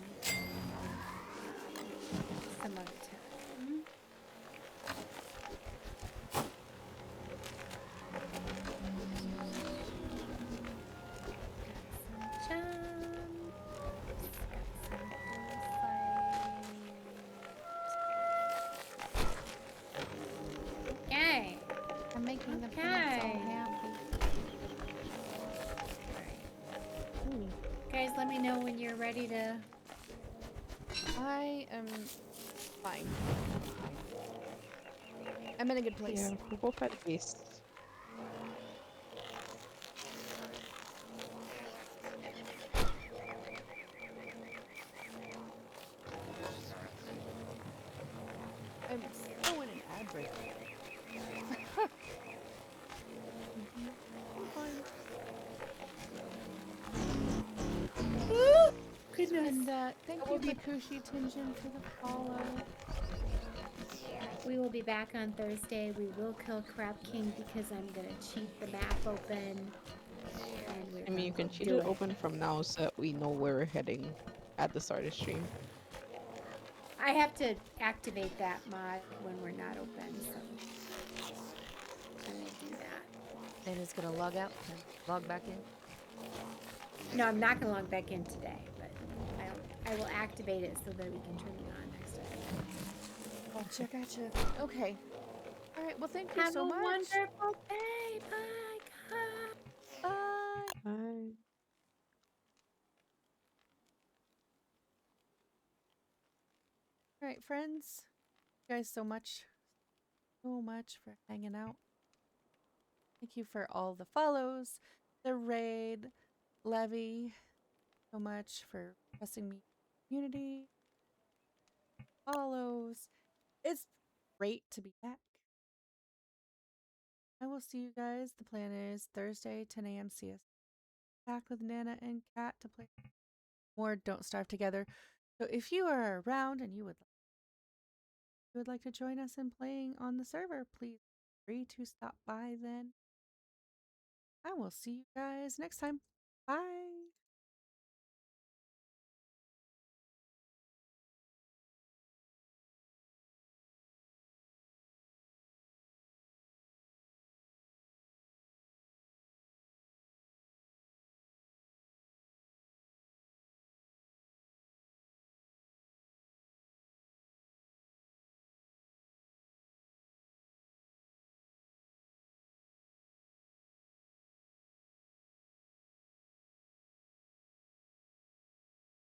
some other time. Got some jumps, got some foresight. Okay.
I'm making the plants all
Okay.
happy.
Guys, let me know when you're ready to.
I am fine. I'm in a good place.
Yeah, we're both at base.
I'm still in an ad break.
Goodness.
And thank you, Bakushi Tinjin, for the follow.
We will be back on Thursday. We will kill Crab King because I'm gonna cheat the map open. And we're
I mean, you
gonna
can cheat
do
it open from now so that we know where we're heading at the start of stream.
I have to activate that mod when we're not open, so I'm gonna do that.
And it's gonna log out and log back in.
No, I'm not gonna log back in today, but I will activate it so that we can turn it on next time.
Gotcha. Okay. All right. Well, thank you
Have
so
a
much.
wonderful day. Bye, guys.
Bye.
Bye.
All right, friends. You guys so much for hanging out. Thank you for all the follows, the raid, Levy, so much for pressing me community, follows. It's great to be back. I will see you guys. The plan is Thursday, 10 a.m. CS. Back with Nana and Kat to play more Don't Starve Together. So if you are around and you would like to join us in playing on the server, please feel free to stop by then. I will see you guys next time. Bye.